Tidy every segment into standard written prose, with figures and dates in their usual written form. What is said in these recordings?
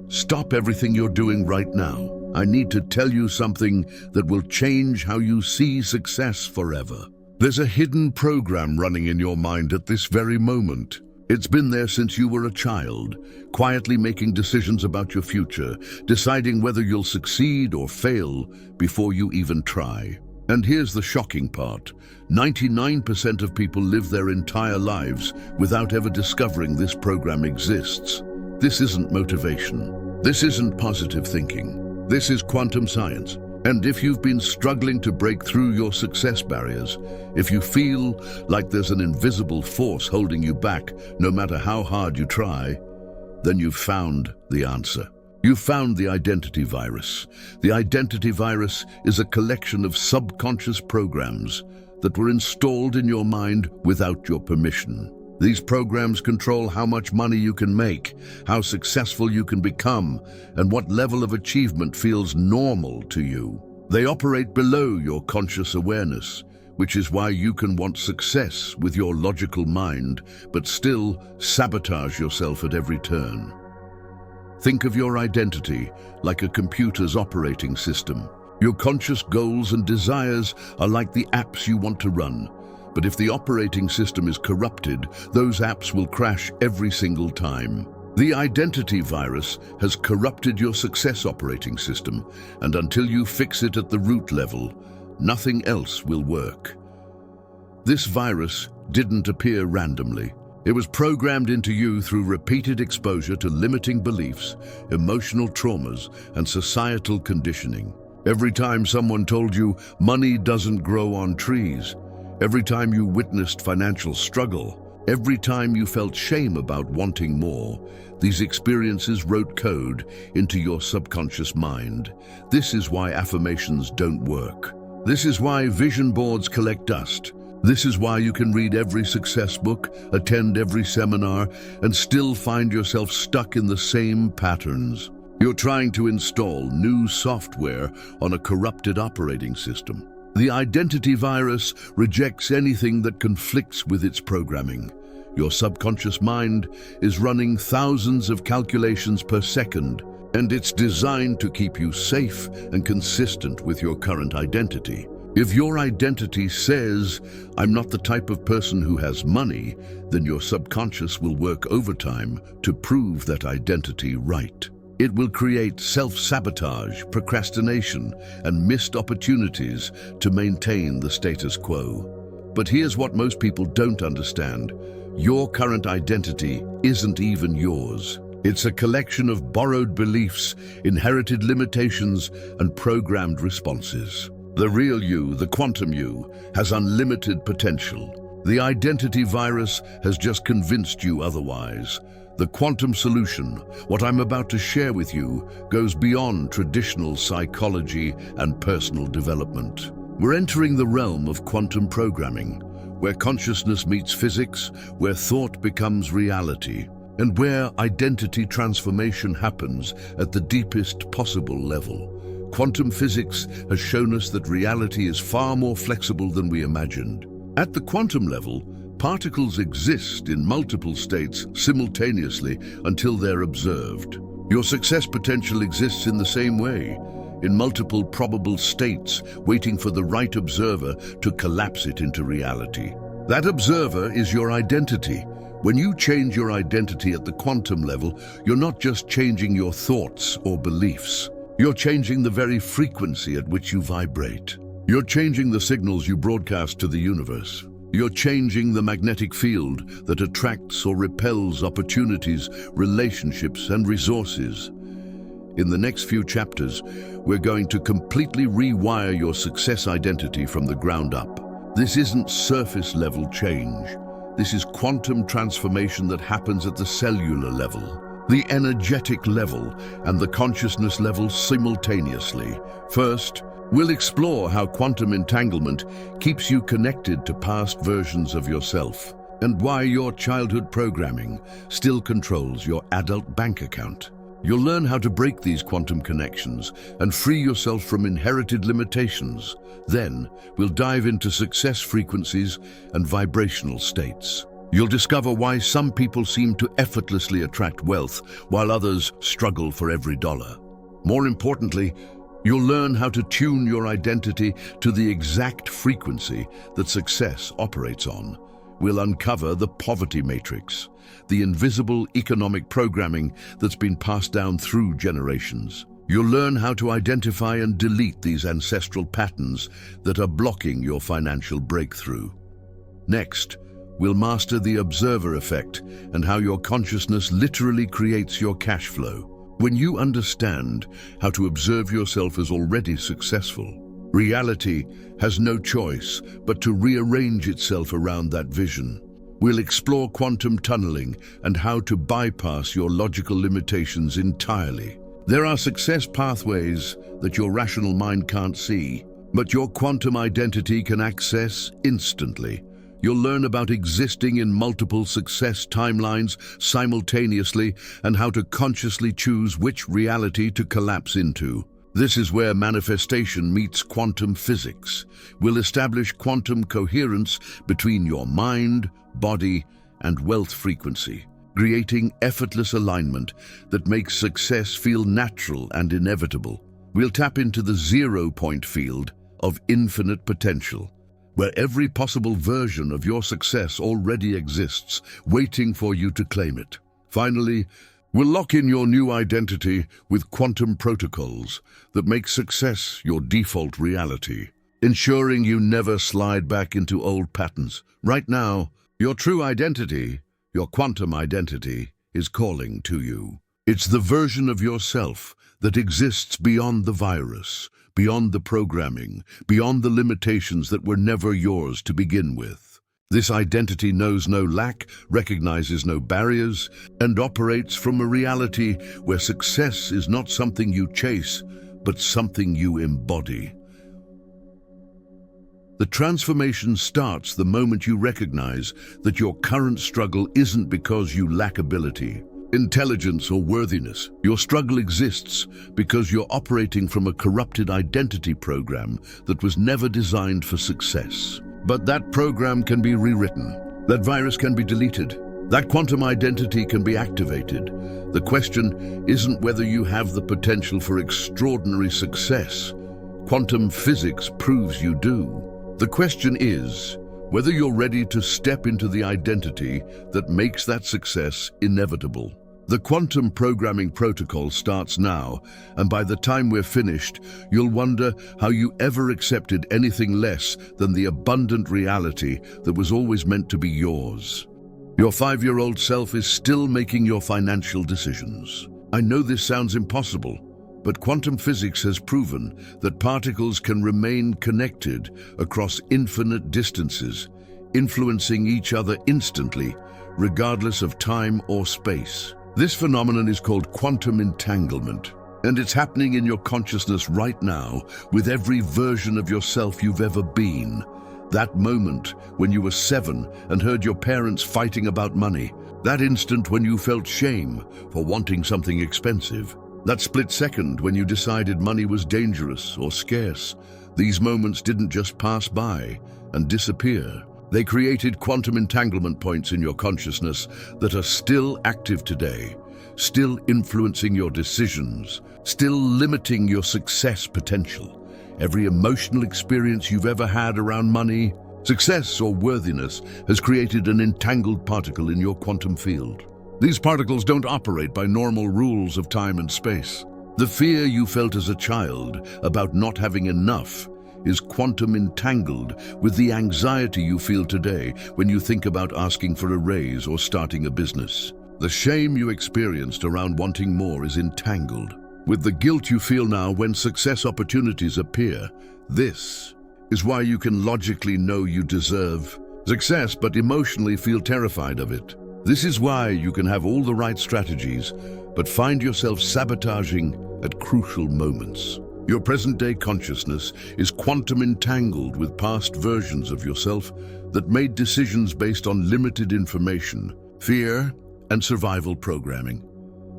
Stop everything you're doing right now. I need to tell you something that will change how you see success forever. There's a hidden program running in your mind at this very moment. It's been there since you were a child, quietly making decisions about your future, deciding whether you'll succeed or fail before you even try. And here's the shocking part. 99% of people live their entire lives without ever discovering this program exists. This isn't motivation. This isn't positive thinking. This is quantum science. And if you've been struggling to break through your success barriers, if you feel like there's an invisible force holding you back, no matter how hard you try, then you've found the answer. You've found the identity virus. The identity virus is a collection of subconscious programs that were installed in your mind without your permission. These programs control how much money you can make, how successful you can become, and what level of achievement feels normal to you. They operate below your conscious awareness, which is why you can want success with your logical mind, but still sabotage yourself at every turn. Think of your identity like a computer's operating system. Your conscious goals and desires are like the apps you want to run. But if the operating system is corrupted, those apps will crash every single time. The identity virus has corrupted your success operating system, and until you fix it at the root level, nothing else will work. This virus didn't appear randomly. It was programmed into you through repeated exposure to limiting beliefs, emotional traumas, and societal conditioning. Every time someone told you money doesn't grow on trees, every time you witnessed financial struggle, every time you felt shame about wanting more, these experiences wrote code into your subconscious mind. This is why affirmations don't work. This is why vision boards collect dust. This is why you can read every success book, attend every seminar, and still find yourself stuck in the same patterns. You're trying to install new software on a corrupted operating system. The identity virus rejects anything that conflicts with its programming. Your subconscious mind is running thousands of calculations per second, and it's designed to keep you safe and consistent with your current identity. If your identity says, "I'm not the type of person who has money," then your subconscious will work overtime to prove that identity right. It will create self-sabotage, procrastination, and missed opportunities to maintain the status quo. But here's what most people don't understand. Your current identity isn't even yours. It's a collection of borrowed beliefs, inherited limitations, and programmed responses. The real you, the quantum you, has unlimited potential. The identity virus has just convinced you otherwise. The quantum solution, what I'm about to share with you, goes beyond traditional psychology and personal development. We're entering the realm of quantum programming, where consciousness meets physics, where thought becomes reality, and where identity transformation happens at the deepest possible level. Quantum physics has shown us that reality is far more flexible than we imagined. At the quantum level, particles exist in multiple states simultaneously until they're observed. Your success potential exists in the same way, in multiple probable states, waiting for the right observer to collapse it into reality. That observer is your identity. When you change your identity at the quantum level, you're not just changing your thoughts or beliefs. You're changing the very frequency at which you vibrate. You're changing the signals you broadcast to the universe. You're changing the magnetic field that attracts or repels opportunities, relationships, and resources. In the next few chapters, we're going to completely rewire your success identity from the ground up. This isn't surface-level change. This is quantum transformation that happens at the cellular level, the energetic level, and the consciousness level simultaneously. First, we'll explore how quantum entanglement keeps you connected to past versions of yourself, and why your childhood programming still controls your adult bank account. You'll learn how to break these quantum connections and free yourself from inherited limitations. Then, we'll dive into success frequencies and vibrational states. You'll discover why some people seem to effortlessly attract wealth while others struggle for every dollar. More importantly, you'll learn how to tune your identity to the exact frequency that success operates on. We'll uncover the poverty matrix, the invisible economic programming that's been passed down through generations. You'll learn how to identify and delete these ancestral patterns that are blocking your financial breakthrough. Next, we'll master the observer effect and how your consciousness literally creates your cash flow. When you understand how to observe yourself as already successful, reality has no choice but to rearrange itself around that vision. We'll explore quantum tunneling and how to bypass your logical limitations entirely. There are success pathways that your rational mind can't see, but your quantum identity can access instantly. You'll learn about existing in multiple success timelines simultaneously and how to consciously choose which reality to collapse into. This is where manifestation meets quantum physics. We'll establish quantum coherence between your mind, body, and wealth frequency, creating effortless alignment that makes success feel natural and inevitable. We'll tap into the zero-point field of infinite potential, where every possible version of your success already exists, waiting for you to claim it. Finally, we'll lock in your new identity with quantum protocols that make success your default reality, ensuring you never slide back into old patterns. Right now, your true identity, your quantum identity, is calling to you. It's the version of yourself that exists beyond the virus, beyond the programming, beyond the limitations that were never yours to begin with. This identity knows no lack, recognizes no barriers, and operates from a reality where success is not something you chase, but something you embody. The transformation starts the moment you recognize that your current struggle isn't because you lack ability, intelligence, or worthiness. Your struggle exists because you're operating from a corrupted identity program that was never designed for success. But that program can be rewritten. That virus can be deleted. That quantum identity can be activated. The question isn't whether you have the potential for extraordinary success. Quantum physics proves you do. The question is whether you're ready to step into the identity that makes that success inevitable. The quantum programming protocol starts now, and by the time we're finished, you'll wonder how you ever accepted anything less than the abundant reality that was always meant to be yours. Your 5-year-old self is still making your financial decisions. I know this sounds impossible, but quantum physics has proven that particles can remain connected across infinite distances, influencing each other instantly, regardless of time or space. This phenomenon is called quantum entanglement, and it's happening in your consciousness right now with every version of yourself you've ever been. That moment when you were 7 and heard your parents fighting about money, that instant when you felt shame for wanting something expensive, that split second when you decided money was dangerous or scarce. These moments didn't just pass by and disappear. They created quantum entanglement points in your consciousness that are still active today, still influencing your decisions, still limiting your success potential. Every emotional experience you've ever had around money, success, or worthiness has created an entangled particle in your quantum field. These particles don't operate by normal rules of time and space. The fear you felt as a child about not having enough is quantum entangled with the anxiety you feel today when you think about asking for a raise or starting a business. The shame you experienced around wanting more is entangled with the guilt you feel now when success opportunities appear. This is why you can logically know you deserve success but emotionally feel terrified of it. This is why you can have all the right strategies but find yourself sabotaging at crucial moments. Your present-day consciousness is quantum entangled with past versions of yourself that made decisions based on limited information, fear, and survival programming.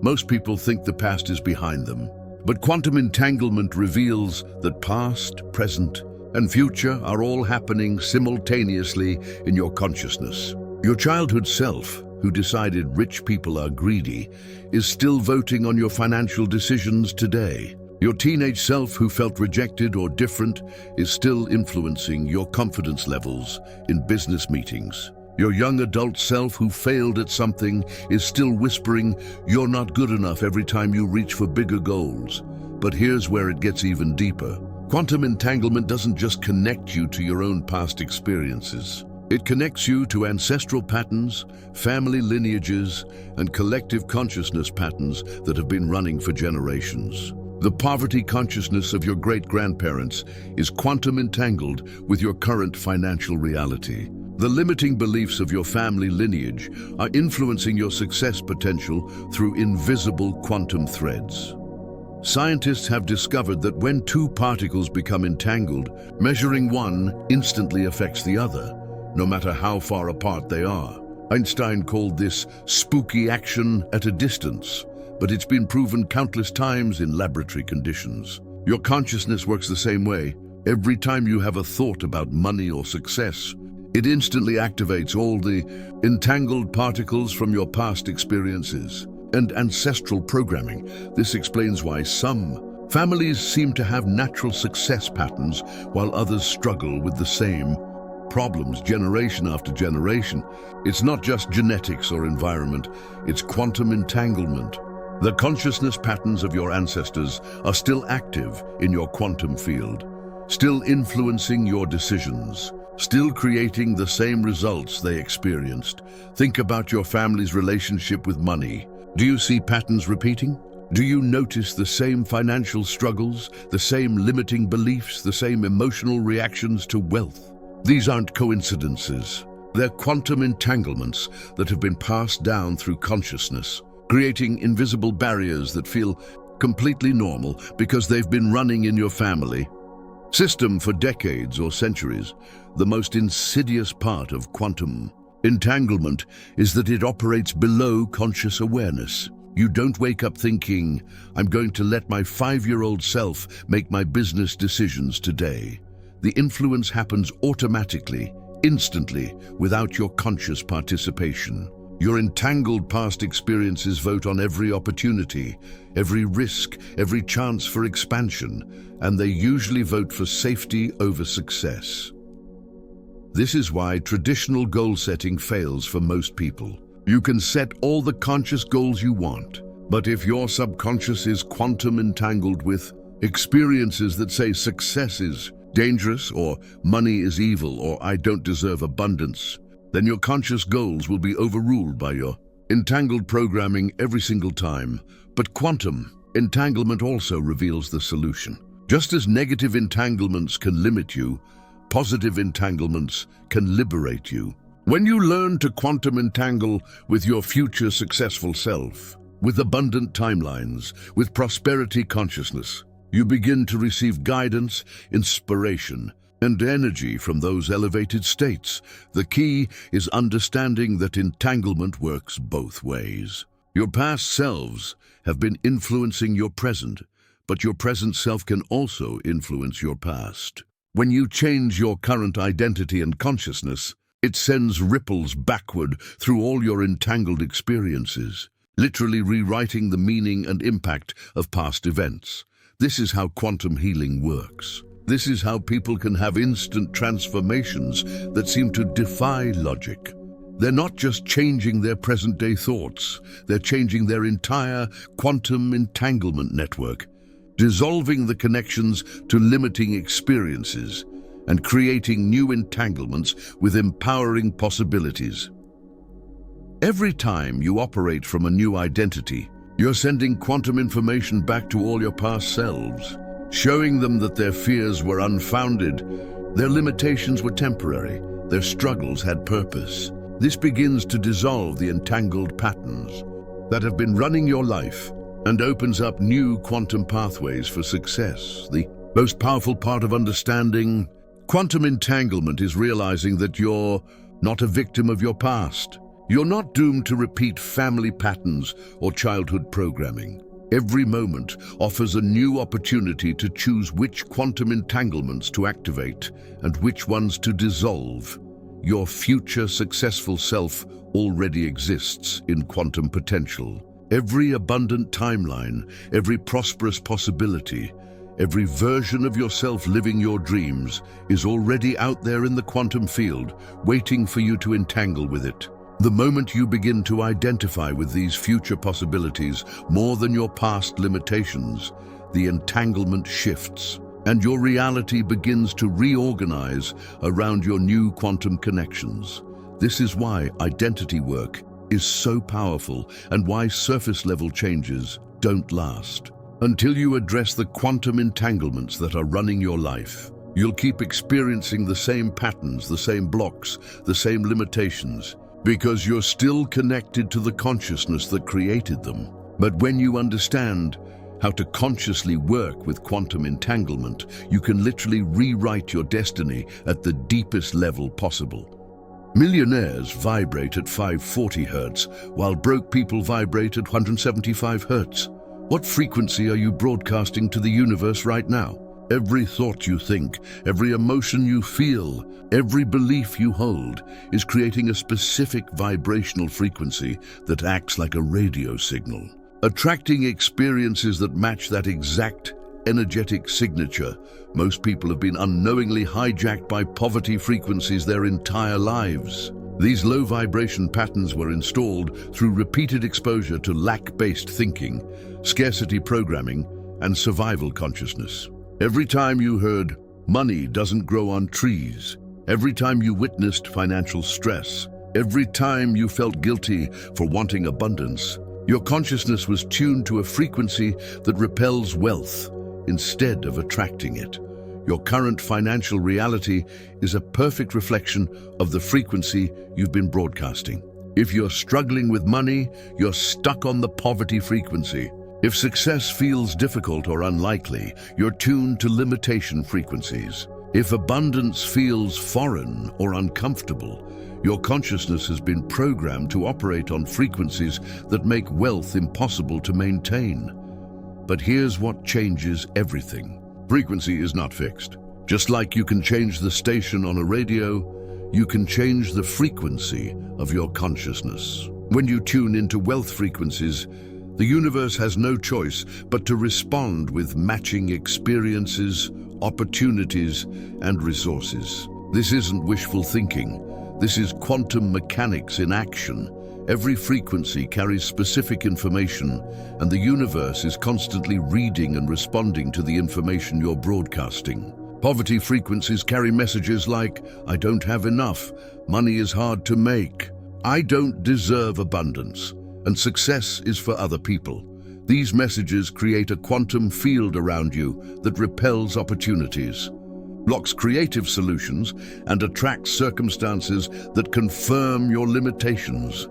Most people think the past is behind them, but quantum entanglement reveals that past, present, and future are all happening simultaneously in your consciousness. Your childhood self, who decided rich people are greedy, is still voting on your financial decisions today. Your teenage self, who felt rejected or different, is still influencing your confidence levels in business meetings. Your young adult self, who failed at something, is still whispering, "You're not good enough," every time you reach for bigger goals. But here's where it gets even deeper. Quantum entanglement doesn't just connect you to your own past experiences. It connects you to ancestral patterns, family lineages, and collective consciousness patterns that have been running for generations. The poverty consciousness of your great-grandparents is quantum entangled with your current financial reality. The limiting beliefs of your family lineage are influencing your success potential through invisible quantum threads. Scientists have discovered that when two particles become entangled, measuring one instantly affects the other, no matter how far apart they are. Einstein called this spooky action at a distance, but it's been proven countless times in laboratory conditions. Your consciousness works the same way. Every time you have a thought about money or success, it instantly activates all the entangled particles from your past experiences and ancestral programming. This explains why some families seem to have natural success patterns while others struggle with the same problems generation after generation. It's not just genetics or environment, it's quantum entanglement. The consciousness patterns of your ancestors are still active in your quantum field, still influencing your decisions, still creating the same results they experienced. Think about your family's relationship with money. Do you see patterns repeating? Do you notice the same financial struggles, the same limiting beliefs, the same emotional reactions to wealth? These aren't coincidences. They're quantum entanglements that have been passed down through consciousness, creating invisible barriers that feel completely normal because they've been running in your family system for decades or centuries. The most insidious part of quantum entanglement is that it operates below conscious awareness. You don't wake up thinking, "I'm going to let my 5-year-old self make my business decisions today." The influence happens automatically, instantly, without your conscious participation. Your entangled past experiences vote on every opportunity, every risk, every chance for expansion, and they usually vote for safety over success. This is why traditional goal setting fails for most people. You can set all the conscious goals you want, but if your subconscious is quantum entangled with experiences that say success is dangerous, or money is evil, or I don't deserve abundance, then your conscious goals will be overruled by your entangled programming every single time. But quantum entanglement also reveals the solution. Just as negative entanglements can limit you, positive entanglements can liberate you. When you learn to quantum entangle with your future successful self, with abundant timelines, with prosperity consciousness, you begin to receive guidance, inspiration, and energy from those elevated states. The key is understanding that entanglement works both ways. Your past selves have been influencing your present, but your present self can also influence your past. When you change your current identity and consciousness, it sends ripples backward through all your entangled experiences, literally rewriting the meaning and impact of past events. This is how quantum healing works. This is how people can have instant transformations that seem to defy logic. They're not just changing their present-day thoughts, they're changing their entire quantum entanglement network, dissolving the connections to limiting experiences and creating new entanglements with empowering possibilities. Every time you operate from a new identity, you're sending quantum information back to all your past selves, showing them that their fears were unfounded, their limitations were temporary, their struggles had purpose. This begins to dissolve the entangled patterns that have been running your life and opens up new quantum pathways for success. The most powerful part of understanding quantum entanglement is realizing that you're not a victim of your past. You're not doomed to repeat family patterns or childhood programming. Every moment offers a new opportunity to choose which quantum entanglements to activate and which ones to dissolve. Your future successful self already exists in quantum potential. Every abundant timeline, every prosperous possibility, every version of yourself living your dreams is already out there in the quantum field, waiting for you to entangle with it. The moment you begin to identify with these future possibilities more than your past limitations, the entanglement shifts, and your reality begins to reorganize around your new quantum connections. This is why identity work is so powerful and why surface-level changes don't last. Until you address the quantum entanglements that are running your life, you'll keep experiencing the same patterns, the same blocks, the same limitations, because you're still connected to the consciousness that created them. But when you understand how to consciously work with quantum entanglement, you can literally rewrite your destiny at the deepest level possible. Millionaires vibrate at 540 Hz, while broke people vibrate at 175 Hz. What frequency are you broadcasting to the universe right now? Every thought you think, every emotion you feel, every belief you hold is creating a specific vibrational frequency that acts like a radio signal, attracting experiences that match that exact energetic signature. Most people have been unknowingly hijacked by poverty frequencies their entire lives. These low vibration patterns were installed through repeated exposure to lack-based thinking, scarcity programming, and survival consciousness. Every time you heard, "Money doesn't grow on trees," every time you witnessed financial stress, every time you felt guilty for wanting abundance, your consciousness was tuned to a frequency that repels wealth instead of attracting it. Your current financial reality is a perfect reflection of the frequency you've been broadcasting. If you're struggling with money, you're stuck on the poverty frequency. If success feels difficult or unlikely, you're tuned to limitation frequencies. If abundance feels foreign or uncomfortable, your consciousness has been programmed to operate on frequencies that make wealth impossible to maintain. But here's what changes everything. Frequency is not fixed. Just like you can change the station on a radio, you can change the frequency of your consciousness. When you tune into wealth frequencies, the universe has no choice but to respond with matching experiences, opportunities, and resources. This isn't wishful thinking. This is quantum mechanics in action. Every frequency carries specific information, and the universe is constantly reading and responding to the information you're broadcasting. Poverty frequencies carry messages like, "I don't have enough," "Money is hard to make," "I don't deserve abundance," and "Success is for other people." These messages create a quantum field around you that repels opportunities, blocks creative solutions, and attracts circumstances that confirm your limitations.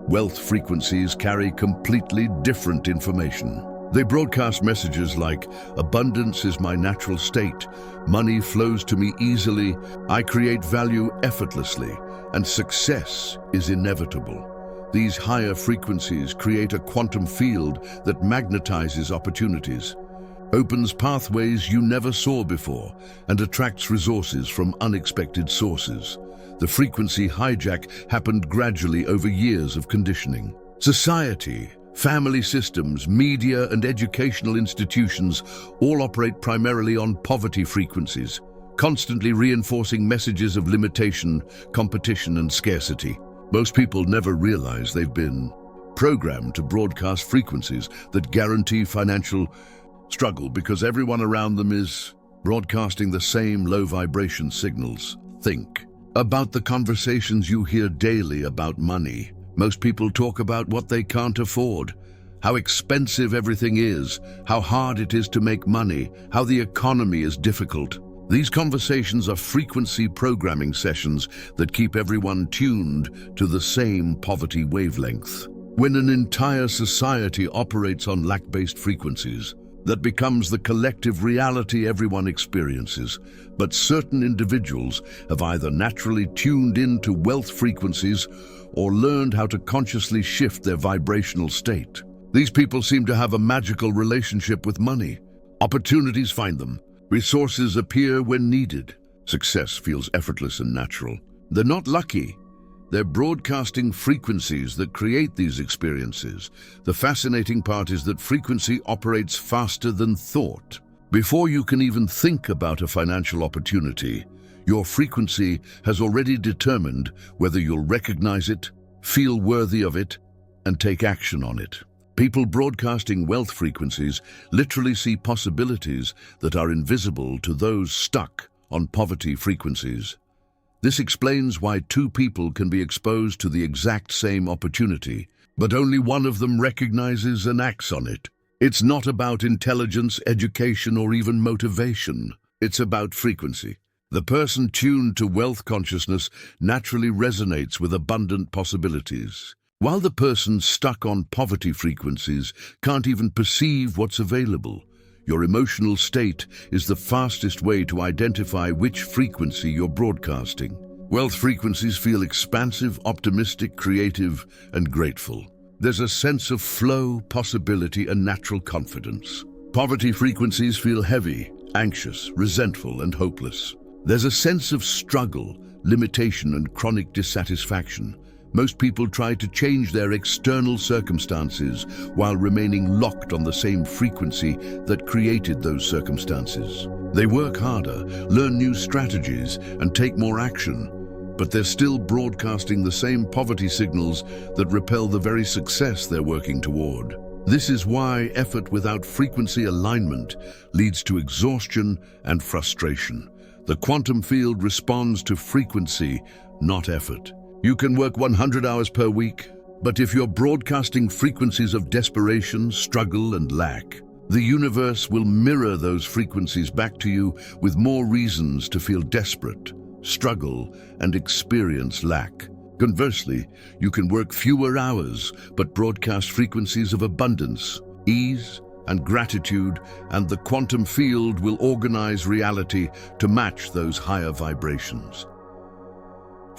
Wealth frequencies carry completely different information. They broadcast messages like, "Abundance is my natural state," "Money flows to me easily," "I create value effortlessly," and "Success is inevitable." These higher frequencies create a quantum field that magnetizes opportunities, opens pathways you never saw before, and attracts resources from unexpected sources. The frequency hijack happened gradually over years of conditioning. Society, family systems, media, and educational institutions all operate primarily on poverty frequencies, constantly reinforcing messages of limitation, competition, and scarcity. Most people never realize they've been programmed to broadcast frequencies that guarantee financial struggle because everyone around them is broadcasting the same low vibration signals. Think about the conversations you hear daily about money. Most people talk about what they can't afford, how expensive everything is, how hard it is to make money, how the economy is difficult. These conversations are frequency programming sessions that keep everyone tuned to the same poverty wavelength. When an entire society operates on lack-based frequencies, that becomes the collective reality everyone experiences. But certain individuals have either naturally tuned into wealth frequencies or learned how to consciously shift their vibrational state. These people seem to have a magical relationship with money. Opportunities find them. Resources appear when needed. Success feels effortless and natural. They're not lucky. They're broadcasting frequencies that create these experiences. The fascinating part is that frequency operates faster than thought. Before you can even think about a financial opportunity, your frequency has already determined whether you'll recognize it, feel worthy of it, and take action on it. People broadcasting wealth frequencies literally see possibilities that are invisible to those stuck on poverty frequencies. This explains why two people can be exposed to the exact same opportunity, but only one of them recognizes and acts on it. It's not about intelligence, education, or even motivation. It's about frequency. The person tuned to wealth consciousness naturally resonates with abundant possibilities, while the person stuck on poverty frequencies can't even perceive what's available. Your emotional state is the fastest way to identify which frequency you're broadcasting. Wealth frequencies feel expansive, optimistic, creative, and grateful. There's a sense of flow, possibility, and natural confidence. Poverty frequencies feel heavy, anxious, resentful, and hopeless. There's a sense of struggle, limitation, and chronic dissatisfaction. Most people try to change their external circumstances while remaining locked on the same frequency that created those circumstances. They work harder, learn new strategies, and take more action, but they're still broadcasting the same poverty signals that repel the very success they're working toward. This is why effort without frequency alignment leads to exhaustion and frustration. The quantum field responds to frequency, not effort. You can work 100 hours per week, but if you're broadcasting frequencies of desperation, struggle, and lack, the universe will mirror those frequencies back to you with more reasons to feel desperate, struggle, and experience lack. Conversely, you can work fewer hours, but broadcast frequencies of abundance, ease, and gratitude, and the quantum field will organize reality to match those higher vibrations.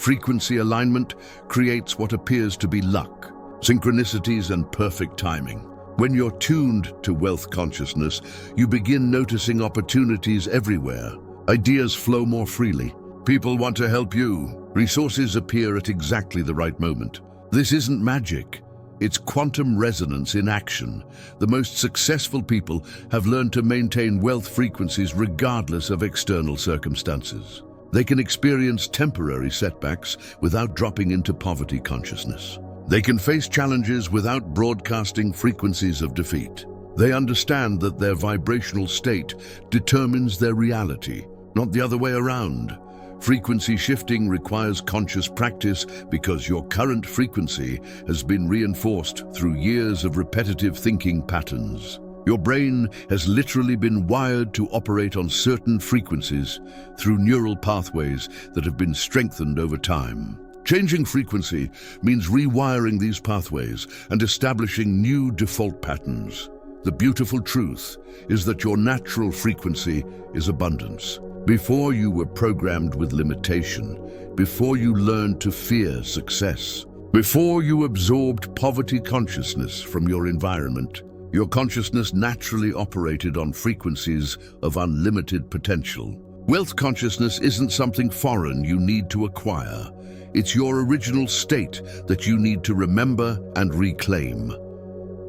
Frequency alignment creates what appears to be luck, synchronicities, and perfect timing. When you're tuned to wealth consciousness, you begin noticing opportunities everywhere. Ideas flow more freely. People want to help you. Resources appear at exactly the right moment. This isn't magic. It's quantum resonance in action. The most successful people have learned to maintain wealth frequencies regardless of external circumstances. They can experience temporary setbacks without dropping into poverty consciousness. They can face challenges without broadcasting frequencies of defeat. They understand that their vibrational state determines their reality, not the other way around. Frequency shifting requires conscious practice because your current frequency has been reinforced through years of repetitive thinking patterns. Your brain has literally been wired to operate on certain frequencies through neural pathways that have been strengthened over time. Changing frequency means rewiring these pathways and establishing new default patterns. The beautiful truth is that your natural frequency is abundance. Before you were programmed with limitation, before you learned to fear success, before you absorbed poverty consciousness from your environment, your consciousness naturally operated on frequencies of unlimited potential. Wealth consciousness isn't something foreign you need to acquire. It's your original state that you need to remember and reclaim.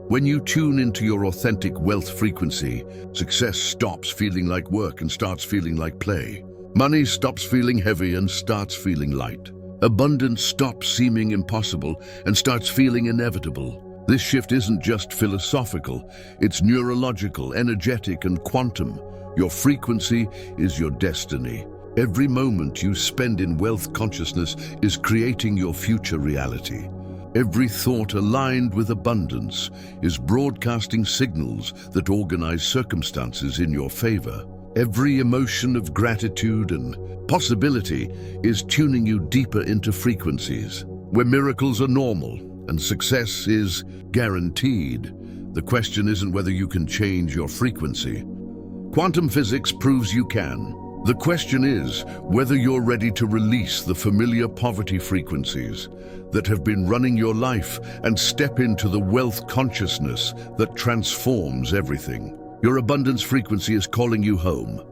When you tune into your authentic wealth frequency, success stops feeling like work and starts feeling like play. Money stops feeling heavy and starts feeling light. Abundance stops seeming impossible and starts feeling inevitable. This shift isn't just philosophical, it's neurological, energetic, and quantum. Your frequency is your destiny. Every moment you spend in wealth consciousness is creating your future reality. Every thought aligned with abundance is broadcasting signals that organize circumstances in your favor. Every emotion of gratitude and possibility is tuning you deeper into frequencies where miracles are normal and success is guaranteed. The question isn't whether you can change your frequency. Quantum physics proves you can. The question is whether you're ready to release the familiar poverty frequencies that have been running your life and step into the wealth consciousness that transforms everything. Your abundance frequency is calling you home.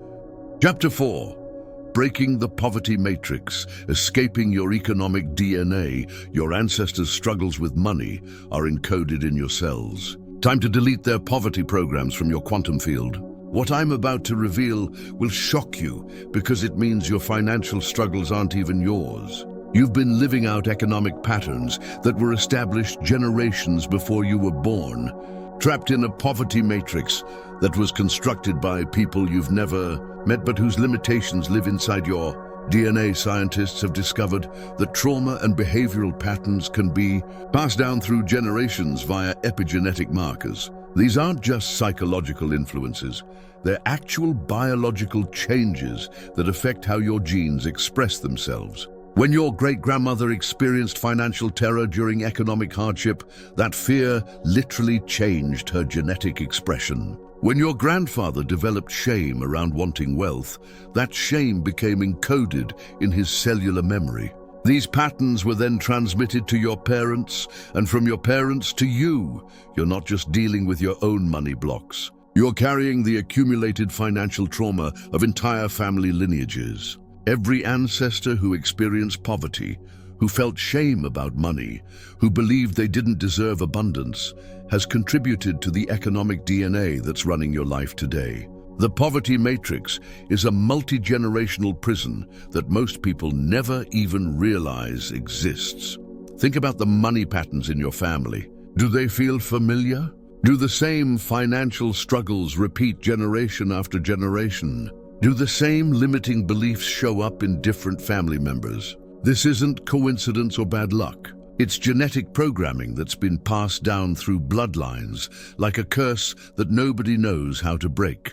Chapter 4. Breaking the poverty matrix, escaping your economic DNA, your ancestors' struggles with money are encoded in your cells. Time to delete their poverty programs from your quantum field. What I'm about to reveal will shock you because it means your financial struggles aren't even yours. You've been living out economic patterns that were established generations before you were born, trapped in a poverty matrix that was constructed by people you've never met but whose limitations live inside your DNA. Scientists have discovered that trauma and behavioral patterns can be passed down through generations via epigenetic markers. These aren't just psychological influences, they're actual biological changes that affect how your genes express themselves. When your great-grandmother experienced financial terror during economic hardship, that fear literally changed her genetic expression. When your grandfather developed shame around wanting wealth, that shame became encoded in his cellular memory. These patterns were then transmitted to your parents, and from your parents to you. You're not just dealing with your own money blocks. You're carrying the accumulated financial trauma of entire family lineages. Every ancestor who experienced poverty, who felt shame about money, who believed they didn't deserve abundance, has contributed to the economic DNA that's running your life today. The poverty matrix is a multi-generational prison that most people never even realize exists. Think about the money patterns in your family. Do they feel familiar? Do the same financial struggles repeat generation after generation? Do the same limiting beliefs show up in different family members? This isn't coincidence or bad luck. It's genetic programming that's been passed down through bloodlines, like a curse that nobody knows how to break.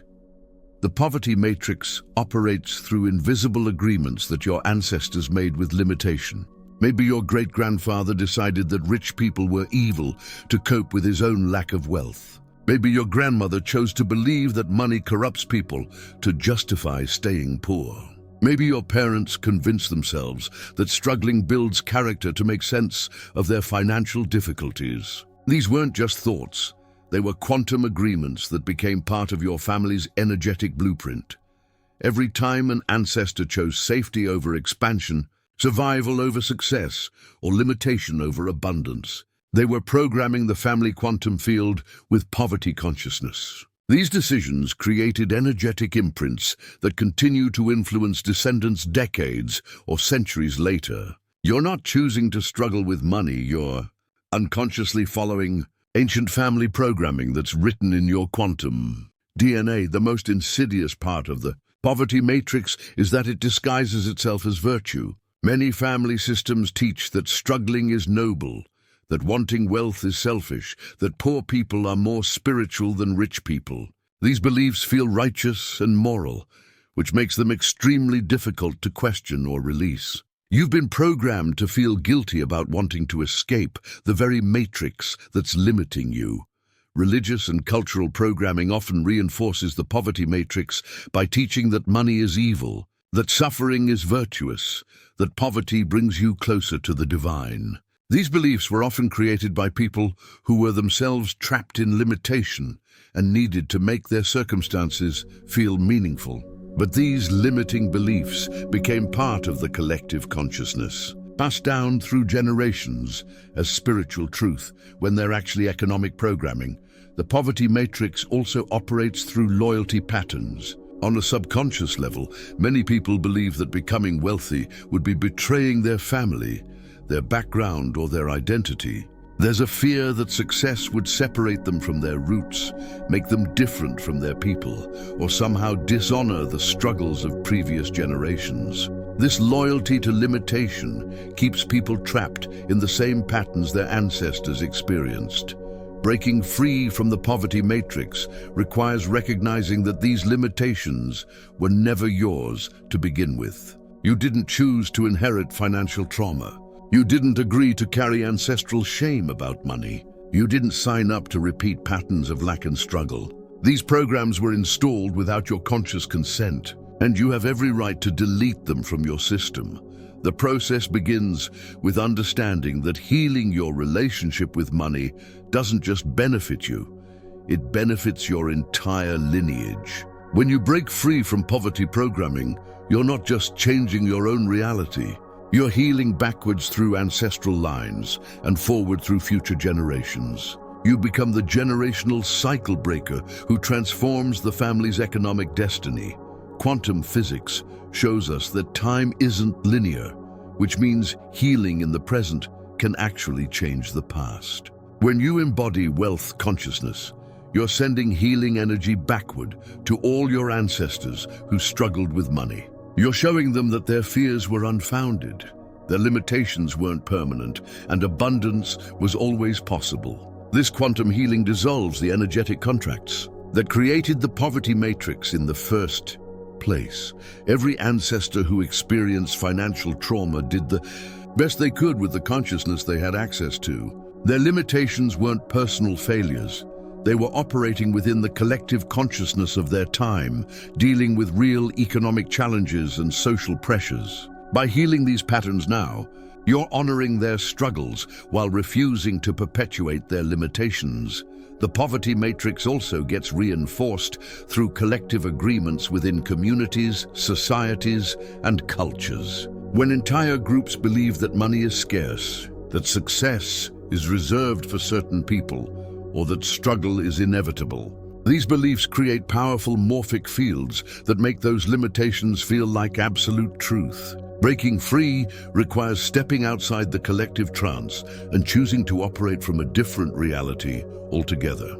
The poverty matrix operates through invisible agreements that your ancestors made with limitation. Maybe your great-grandfather decided that rich people were evil to cope with his own lack of wealth. Maybe your grandmother chose to believe that money corrupts people to justify staying poor. Maybe your parents convinced themselves that struggling builds character to make sense of their financial difficulties. These weren't just thoughts. They were quantum agreements that became part of your family's energetic blueprint. Every time an ancestor chose safety over expansion, survival over success, or limitation over abundance, they were programming the family quantum field with poverty consciousness. These decisions created energetic imprints that continue to influence descendants decades or centuries later. You're not choosing to struggle with money, you're unconsciously following ancient family programming that's written in your quantum DNA. The most insidious part of the poverty matrix is that it disguises itself as virtue. Many family systems teach that struggling is noble, that wanting wealth is selfish, that poor people are more spiritual than rich people. These beliefs feel righteous and moral, which makes them extremely difficult to question or release. You've been programmed to feel guilty about wanting to escape the very matrix that's limiting you. Religious and cultural programming often reinforces the poverty matrix by teaching that money is evil, that suffering is virtuous, that poverty brings you closer to the divine. These beliefs were often created by people who were themselves trapped in limitation and needed to make their circumstances feel meaningful. But these limiting beliefs became part of the collective consciousness, passed down through generations as spiritual truth when they're actually economic programming. The poverty matrix also operates through loyalty patterns. On a subconscious level, many people believe that becoming wealthy would be betraying their family, their background, or their identity. There's a fear that success would separate them from their roots, make them different from their people, or somehow dishonor the struggles of previous generations. This loyalty to limitation keeps people trapped in the same patterns their ancestors experienced. Breaking free from the poverty matrix requires recognizing that these limitations were never yours to begin with. You didn't choose to inherit financial trauma. You didn't agree to carry ancestral shame about money. You didn't sign up to repeat patterns of lack and struggle. These programs were installed without your conscious consent, and you have every right to delete them from your system. The process begins with understanding that healing your relationship with money doesn't just benefit you, it benefits your entire lineage. When you break free from poverty programming, you're not just changing your own reality, you're healing backwards through ancestral lines and forward through future generations. You become the generational cycle breaker who transforms the family's economic destiny. Quantum physics shows us that time isn't linear, which means healing in the present can actually change the past. When you embody wealth consciousness, you're sending healing energy backward to all your ancestors who struggled with money. You're showing them that their fears were unfounded, their limitations weren't permanent, and abundance was always possible. This quantum healing dissolves the energetic contracts that created the poverty matrix in the first place. Every ancestor who experienced financial trauma did the best they could with the consciousness they had access to. Their limitations weren't personal failures. They were operating within the collective consciousness of their time, dealing with real economic challenges and social pressures. By healing these patterns now, you're honoring their struggles while refusing to perpetuate their limitations. The poverty matrix also gets reinforced through collective agreements within communities, societies, and cultures. When entire groups believe that money is scarce, that success is reserved for certain people, or that struggle is inevitable, these beliefs create powerful morphic fields that make those limitations feel like absolute truth. Breaking free requires stepping outside the collective trance and choosing to operate from a different reality altogether.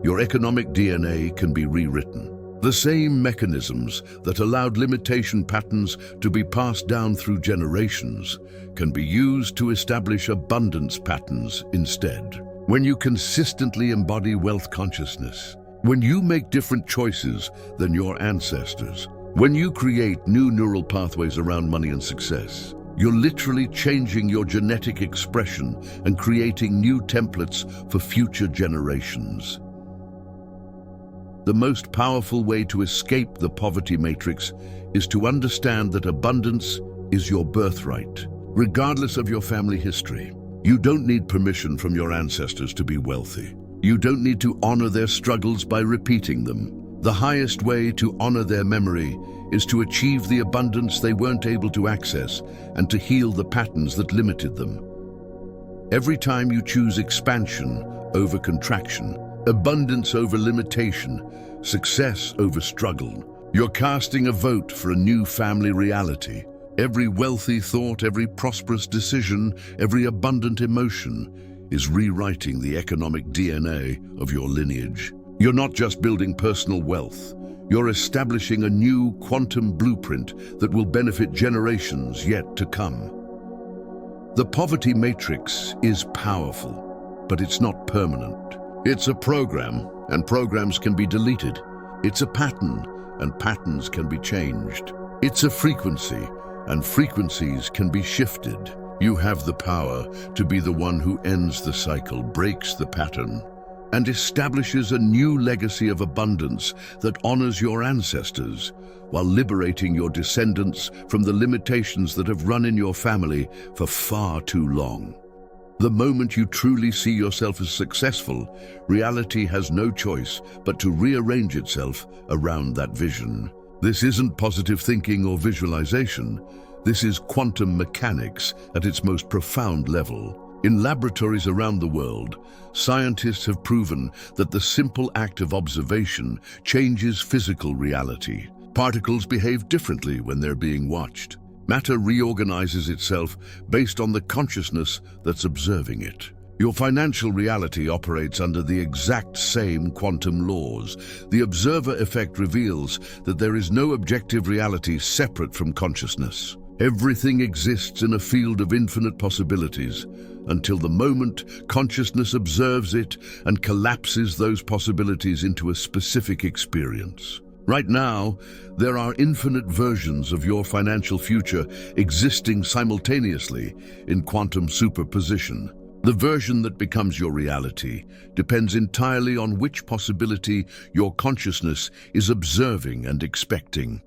Your economic DNA can be rewritten. The same mechanisms that allowed limitation patterns to be passed down through generations can be used to establish abundance patterns instead. When you consistently embody wealth consciousness, when you make different choices than your ancestors, when you create new neural pathways around money and success, you're literally changing your genetic expression and creating new templates for future generations. The most powerful way to escape the poverty matrix is to understand that abundance is your birthright, regardless of your family history. You don't need permission from your ancestors to be wealthy. You don't need to honor their struggles by repeating them. The highest way to honor their memory is to achieve the abundance they weren't able to access and to heal the patterns that limited them. Every time you choose expansion over contraction, abundance over limitation, success over struggle, you're casting a vote for a new family reality. Every wealthy thought, every prosperous decision, every abundant emotion is rewriting the economic DNA of your lineage. You're not just building personal wealth, you're establishing a new quantum blueprint that will benefit generations yet to come. The poverty matrix is powerful, but it's not permanent. It's a program, and programs can be deleted. It's a pattern, and patterns can be changed. It's a frequency, and frequencies can be shifted. You have the power to be the one who ends the cycle, breaks the pattern, and establishes a new legacy of abundance that honors your ancestors while liberating your descendants from the limitations that have run in your family for far too long. The moment you truly see yourself as successful, reality has no choice but to rearrange itself around that vision. This isn't positive thinking or visualization. This is quantum mechanics at its most profound level. In laboratories around the world, scientists have proven that the simple act of observation changes physical reality. Particles behave differently when they're being watched. Matter reorganizes itself based on the consciousness that's observing it. Your financial reality operates under the exact same quantum laws. The observer effect reveals that there is no objective reality separate from consciousness. Everything exists in a field of infinite possibilities until the moment consciousness observes it and collapses those possibilities into a specific experience. Right now, there are infinite versions of your financial future existing simultaneously in quantum superposition. The version that becomes your reality depends entirely on which possibility your consciousness is observing and expecting.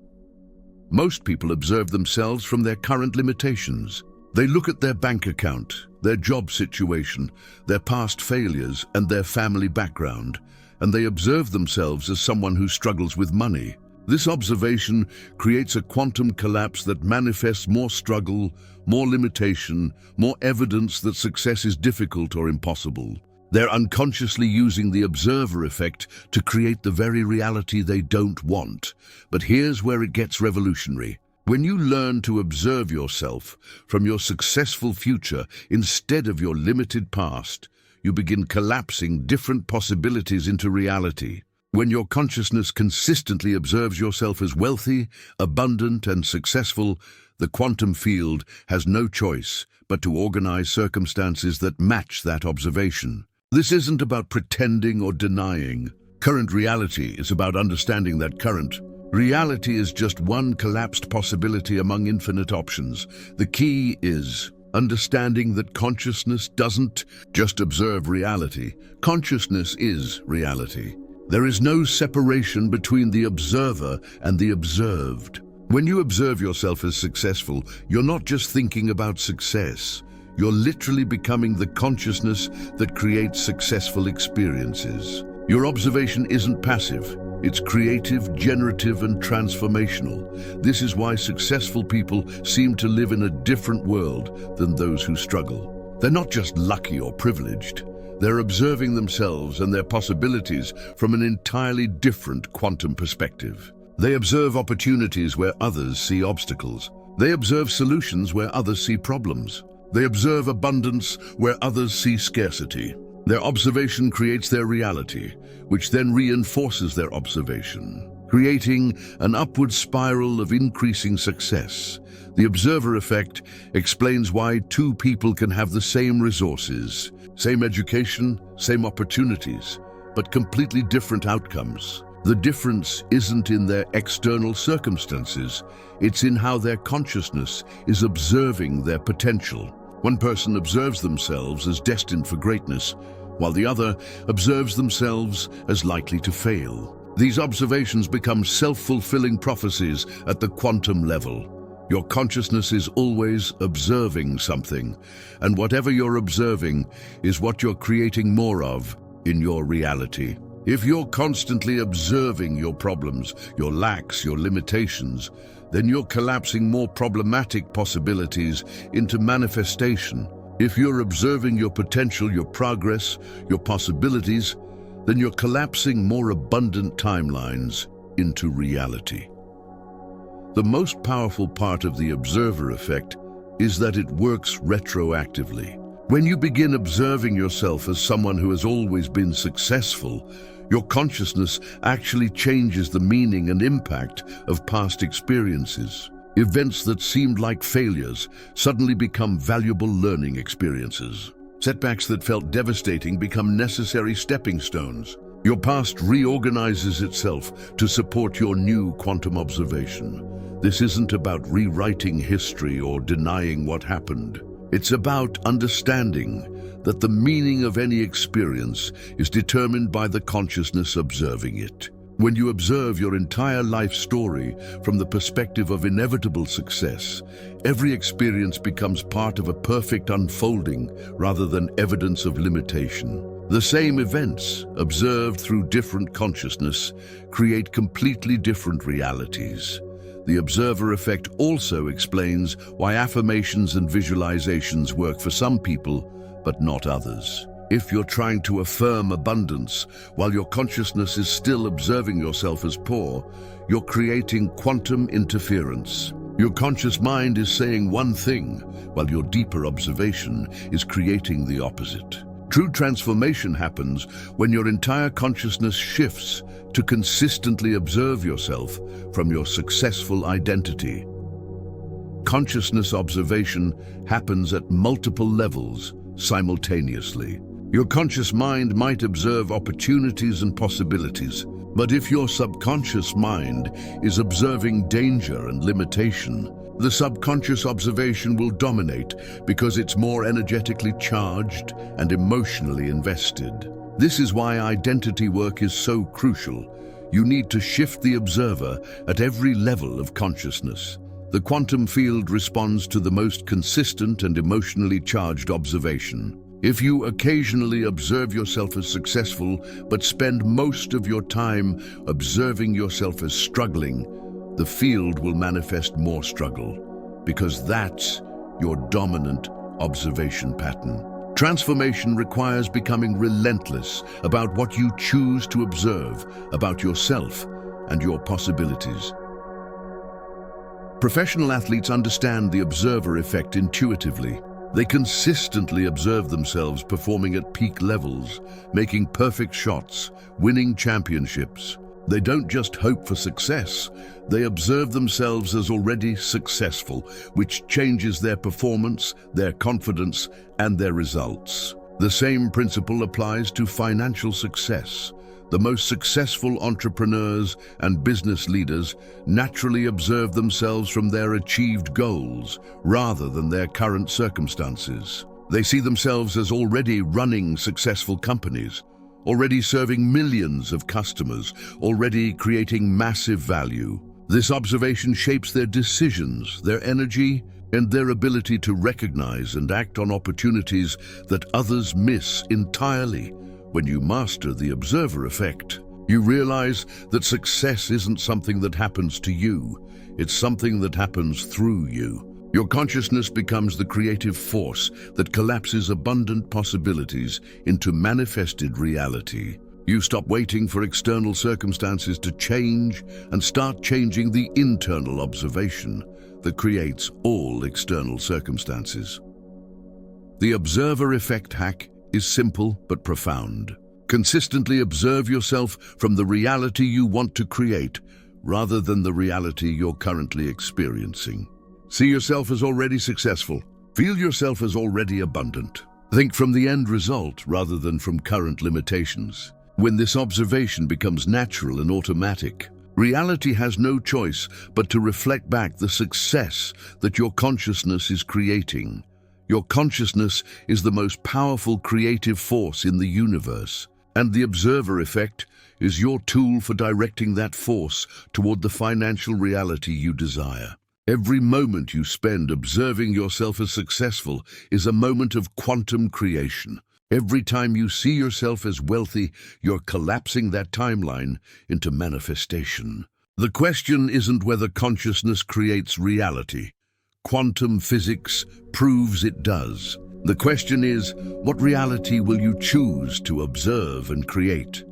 Most people observe themselves from their current limitations. They look at their bank account, their job situation, their past failures, and their family background, and they observe themselves as someone who struggles with money. This observation creates a quantum collapse that manifests more struggle, more limitation, more evidence that success is difficult or impossible. They're unconsciously using the observer effect to create the very reality they don't want. But here's where it gets revolutionary. When you learn to observe yourself from your successful future instead of your limited past, you begin collapsing different possibilities into reality. When your consciousness consistently observes yourself as wealthy, abundant, and successful, the quantum field has no choice but to organize circumstances that match that observation. This isn't about pretending or denying. Current reality is about understanding that current reality is just one collapsed possibility among infinite options. The key is understanding that consciousness doesn't just observe reality. Consciousness is reality. There is no separation between the observer and the observed. When you observe yourself as successful, you're not just thinking about success. You're literally becoming the consciousness that creates successful experiences. Your observation isn't passive. It's creative, generative, and transformational. This is why successful people seem to live in a different world than those who struggle. They're not just lucky or privileged. They're observing themselves and their possibilities from an entirely different quantum perspective. They observe opportunities where others see obstacles. They observe solutions where others see problems. They observe abundance where others see scarcity. Their observation creates their reality, which then reinforces their observation, creating an upward spiral of increasing success. The observer effect explains why two people can have the same resources, same education, same opportunities, but completely different outcomes. The difference isn't in their external circumstances, it's in how their consciousness is observing their potential. One person observes themselves as destined for greatness, while the other observes themselves as likely to fail. These observations become self-fulfilling prophecies at the quantum level. Your consciousness is always observing something, and whatever you're observing is what you're creating more of in your reality. If you're constantly observing your problems, your lacks, your limitations, then you're collapsing more problematic possibilities into manifestation. If you're observing your potential, your progress, your possibilities, then you're collapsing more abundant timelines into reality. The most powerful part of the observer effect is that it works retroactively. When you begin observing yourself as someone who has always been successful, your consciousness actually changes the meaning and impact of past experiences. Events that seemed like failures suddenly become valuable learning experiences. Setbacks that felt devastating become necessary stepping stones. Your past reorganizes itself to support your new quantum observation. This isn't about rewriting history or denying what happened. It's about understanding that the meaning of any experience is determined by the consciousness observing it. When you observe your entire life story from the perspective of inevitable success, every experience becomes part of a perfect unfolding rather than evidence of limitation. The same events, observed through different consciousness, create completely different realities. The observer effect also explains why affirmations and visualizations work for some people, but not others. If you're trying to affirm abundance while your consciousness is still observing yourself as poor, you're creating quantum interference. Your conscious mind is saying one thing, while your deeper observation is creating the opposite. True transformation happens when your entire consciousness shifts to consistently observe yourself from your successful identity. Consciousness observation happens at multiple levels simultaneously. Your conscious mind might observe opportunities and possibilities, but if your subconscious mind is observing danger and limitation, the subconscious observation will dominate because it's more energetically charged and emotionally invested. This is why identity work is so crucial. You need to shift the observer at every level of consciousness. The quantum field responds to the most consistent and emotionally charged observation. If you occasionally observe yourself as successful, but spend most of your time observing yourself as struggling, the field will manifest more struggle, because that's your dominant observation pattern. Transformation requires becoming relentless about what you choose to observe about yourself and your possibilities. Professional athletes understand the observer effect intuitively. They consistently observe themselves performing at peak levels, making perfect shots, winning championships. They don't just hope for success, they observe themselves as already successful, which changes their performance, their confidence, and their results. The same principle applies to financial success. The most successful entrepreneurs and business leaders naturally observe themselves from their achieved goals rather than their current circumstances. They see themselves as already running successful companies, already serving millions of customers, already creating massive value. This observation shapes their decisions, their energy, and their ability to recognize and act on opportunities that others miss entirely. When you master the observer effect, you realize that success isn't something that happens to you, it's something that happens through you. Your consciousness becomes the creative force that collapses abundant possibilities into manifested reality. You stop waiting for external circumstances to change and start changing the internal observation that creates all external circumstances. The observer effect hack is simple but profound. Consistently observe yourself from the reality you want to create, rather than the reality you're currently experiencing. See yourself as already successful. Feel yourself as already abundant. Think from the end result rather than from current limitations. When this observation becomes natural and automatic, reality has no choice but to reflect back the success that your consciousness is creating. Your consciousness is the most powerful creative force in the universe, and the observer effect is your tool for directing that force toward the financial reality you desire. Every moment you spend observing yourself as successful is a moment of quantum creation. Every time you see yourself as wealthy, you're collapsing that timeline into manifestation. The question isn't whether consciousness creates reality. Quantum physics proves it does. The question is, what reality will you choose to observe and create?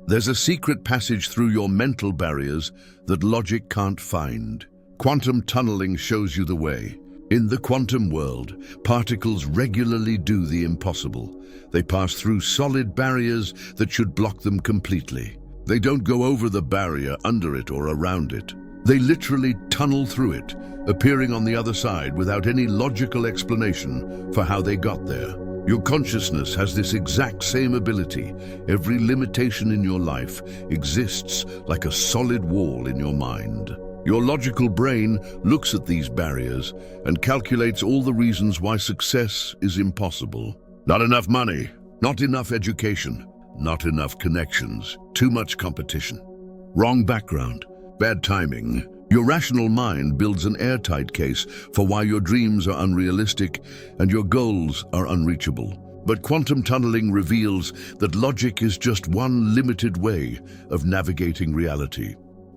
There's a secret passage through your mental barriers that logic can't find. Quantum tunneling shows you the way. In the quantum world, particles regularly do the impossible. They pass through solid barriers that should block them completely. They don't go over the barrier, under it, or around it. They literally tunnel through it, appearing on the other side without any logical explanation for how they got there. Your consciousness has this exact same ability. Every limitation in your life exists like a solid wall in your mind. Your logical brain looks at these barriers and calculates all the reasons why success is impossible. Not enough money, not enough education, not enough connections, too much competition, wrong background, bad timing. Your rational mind builds an airtight case for why your dreams are unrealistic and your goals are unreachable. But quantum tunneling reveals that logic is just one limited way of navigating reality.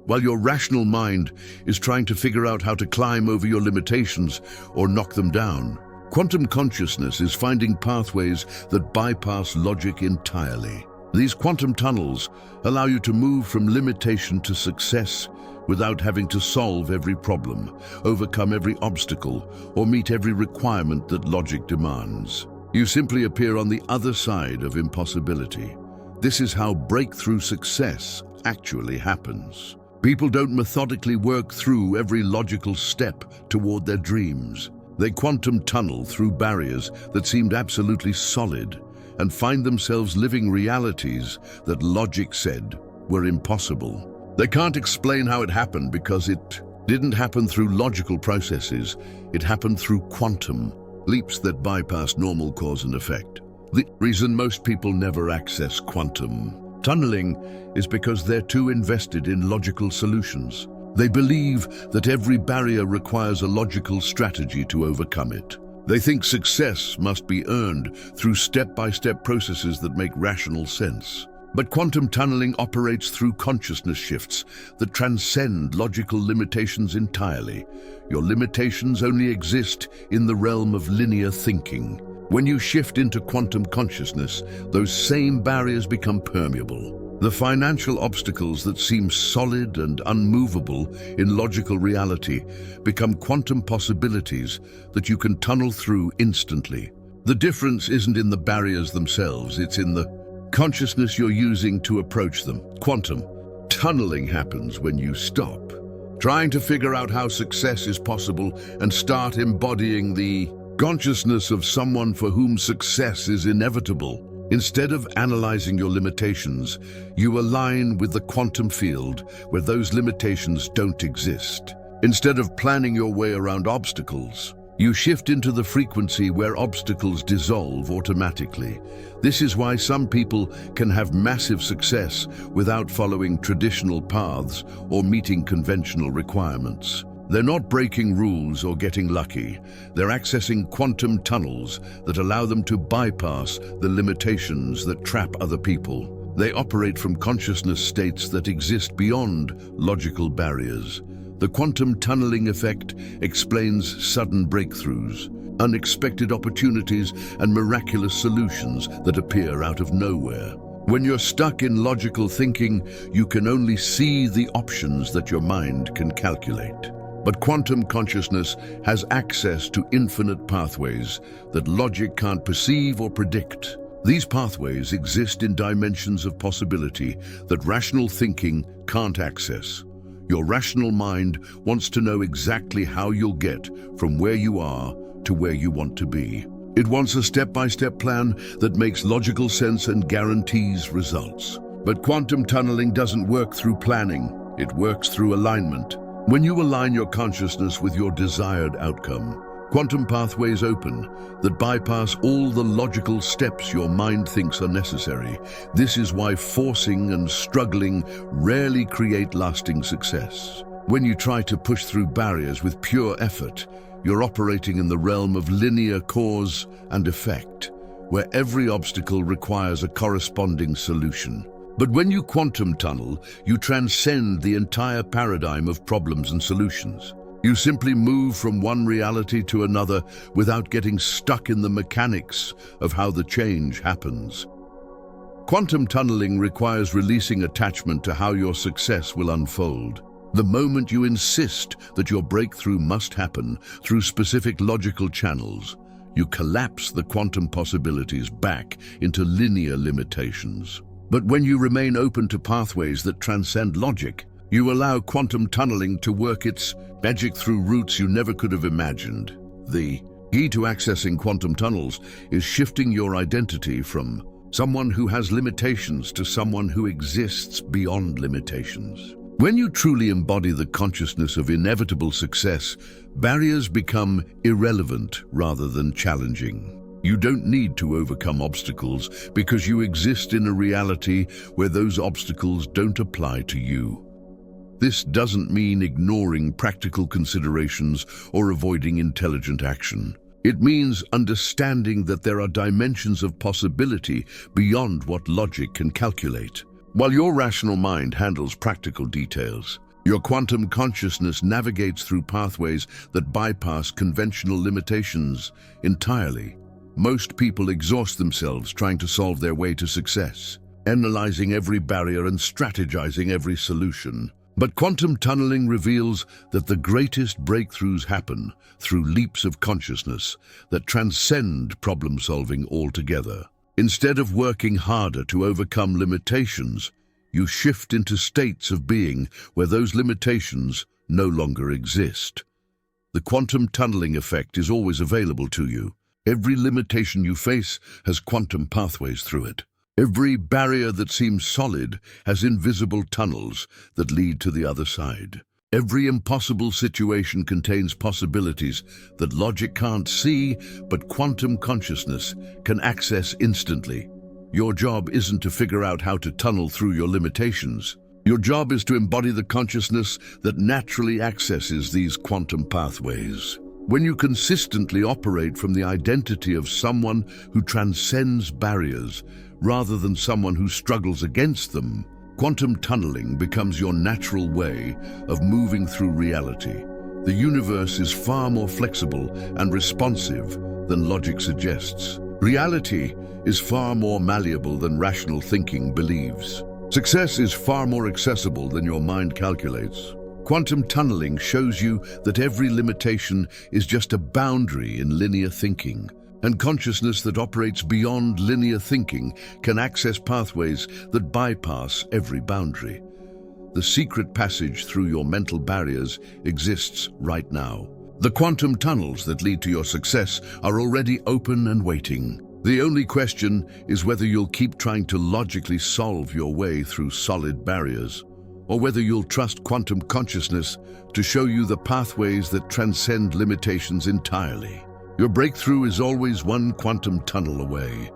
While your rational mind is trying to figure out how to climb over your limitations or knock them down, quantum consciousness is finding pathways that bypass logic entirely. These quantum tunnels allow you to move from limitation to success without having to solve every problem, overcome every obstacle, or meet every requirement that logic demands. You simply appear on the other side of impossibility. This is how breakthrough success actually happens. People don't methodically work through every logical step toward their dreams. They quantum tunnel through barriers that seemed absolutely solid and find themselves living realities that logic said were impossible. They can't explain how it happened because it didn't happen through logical processes. It happened through quantum leaps that bypass normal cause and effect. The reason most people never access quantum tunneling is because they're too invested in logical solutions. They believe that every barrier requires a logical strategy to overcome it. They think success must be earned through step-by-step processes that make rational sense. But quantum tunneling operates through consciousness shifts that transcend logical limitations entirely. Your limitations only exist in the realm of linear thinking. When you shift into quantum consciousness, those same barriers become permeable. The financial obstacles that seem solid and unmovable in logical reality become quantum possibilities that you can tunnel through instantly. The difference isn't in the barriers themselves, it's in the consciousness you're using to approach them. Quantum tunneling happens when you stop trying to figure out how success is possible and start embodying the consciousness of someone for whom success is inevitable. Instead of analyzing your limitations, you align with the quantum field where those limitations don't exist. Instead of planning your way around obstacles, you shift into the frequency where obstacles dissolve automatically. This is why some people can have massive success without following traditional paths or meeting conventional requirements. They're not breaking rules or getting lucky. They're accessing quantum tunnels that allow them to bypass the limitations that trap other people. They operate from consciousness states that exist beyond logical barriers. The quantum tunneling effect explains sudden breakthroughs, unexpected opportunities, and miraculous solutions that appear out of nowhere. When you're stuck in logical thinking, you can only see the options that your mind can calculate. But quantum consciousness has access to infinite pathways that logic can't perceive or predict. These pathways exist in dimensions of possibility that rational thinking can't access. Your rational mind wants to know exactly how you'll get from where you are to where you want to be. It wants a step-by-step plan that makes logical sense and guarantees results. But quantum tunneling doesn't work through planning. It works through alignment. When you align your consciousness with your desired outcome, quantum pathways open that bypass all the logical steps your mind thinks are necessary. This is why forcing and struggling rarely create lasting success. When you try to push through barriers with pure effort, you're operating in the realm of linear cause and effect, where every obstacle requires a corresponding solution. But when you quantum tunnel, you transcend the entire paradigm of problems and solutions. You simply move from one reality to another without getting stuck in the mechanics of how the change happens. Quantum tunneling requires releasing attachment to how your success will unfold. The moment you insist that your breakthrough must happen through specific logical channels, you collapse the quantum possibilities back into linear limitations. But when you remain open to pathways that transcend logic, you allow quantum tunneling to work its magic through routes you never could have imagined. The key to accessing quantum tunnels is shifting your identity from someone who has limitations to someone who exists beyond limitations. When you truly embody the consciousness of inevitable success, barriers become irrelevant rather than challenging. You don't need to overcome obstacles because you exist in a reality where those obstacles don't apply to you. This doesn't mean ignoring practical considerations or avoiding intelligent action. It means understanding that there are dimensions of possibility beyond what logic can calculate. While your rational mind handles practical details, your quantum consciousness navigates through pathways that bypass conventional limitations entirely. Most people exhaust themselves trying to solve their way to success, analyzing every barrier and strategizing every solution. But quantum tunneling reveals that the greatest breakthroughs happen through leaps of consciousness that transcend problem-solving altogether. Instead of working harder to overcome limitations, you shift into states of being where those limitations no longer exist. The quantum tunneling effect is always available to you. Every limitation you face has quantum pathways through it. Every barrier that seems solid has invisible tunnels that lead to the other side. Every impossible situation contains possibilities that logic can't see, but quantum consciousness can access instantly. Your job isn't to figure out how to tunnel through your limitations. Your job is to embody the consciousness that naturally accesses these quantum pathways. When you consistently operate from the identity of someone who transcends barriers rather than someone who struggles against them, quantum tunneling becomes your natural way of moving through reality. The universe is far more flexible and responsive than logic suggests. Reality is far more malleable than rational thinking believes. Success is far more accessible than your mind calculates. Quantum tunneling shows you that every limitation is just a boundary in linear thinking, and consciousness that operates beyond linear thinking can access pathways that bypass every boundary. The secret passage through your mental barriers exists right now. The quantum tunnels that lead to your success are already open and waiting. The only question is whether you'll keep trying to logically solve your way through solid barriers, or whether you'll trust quantum consciousness to show you the pathways that transcend limitations entirely. Your breakthrough is always one quantum tunnel away.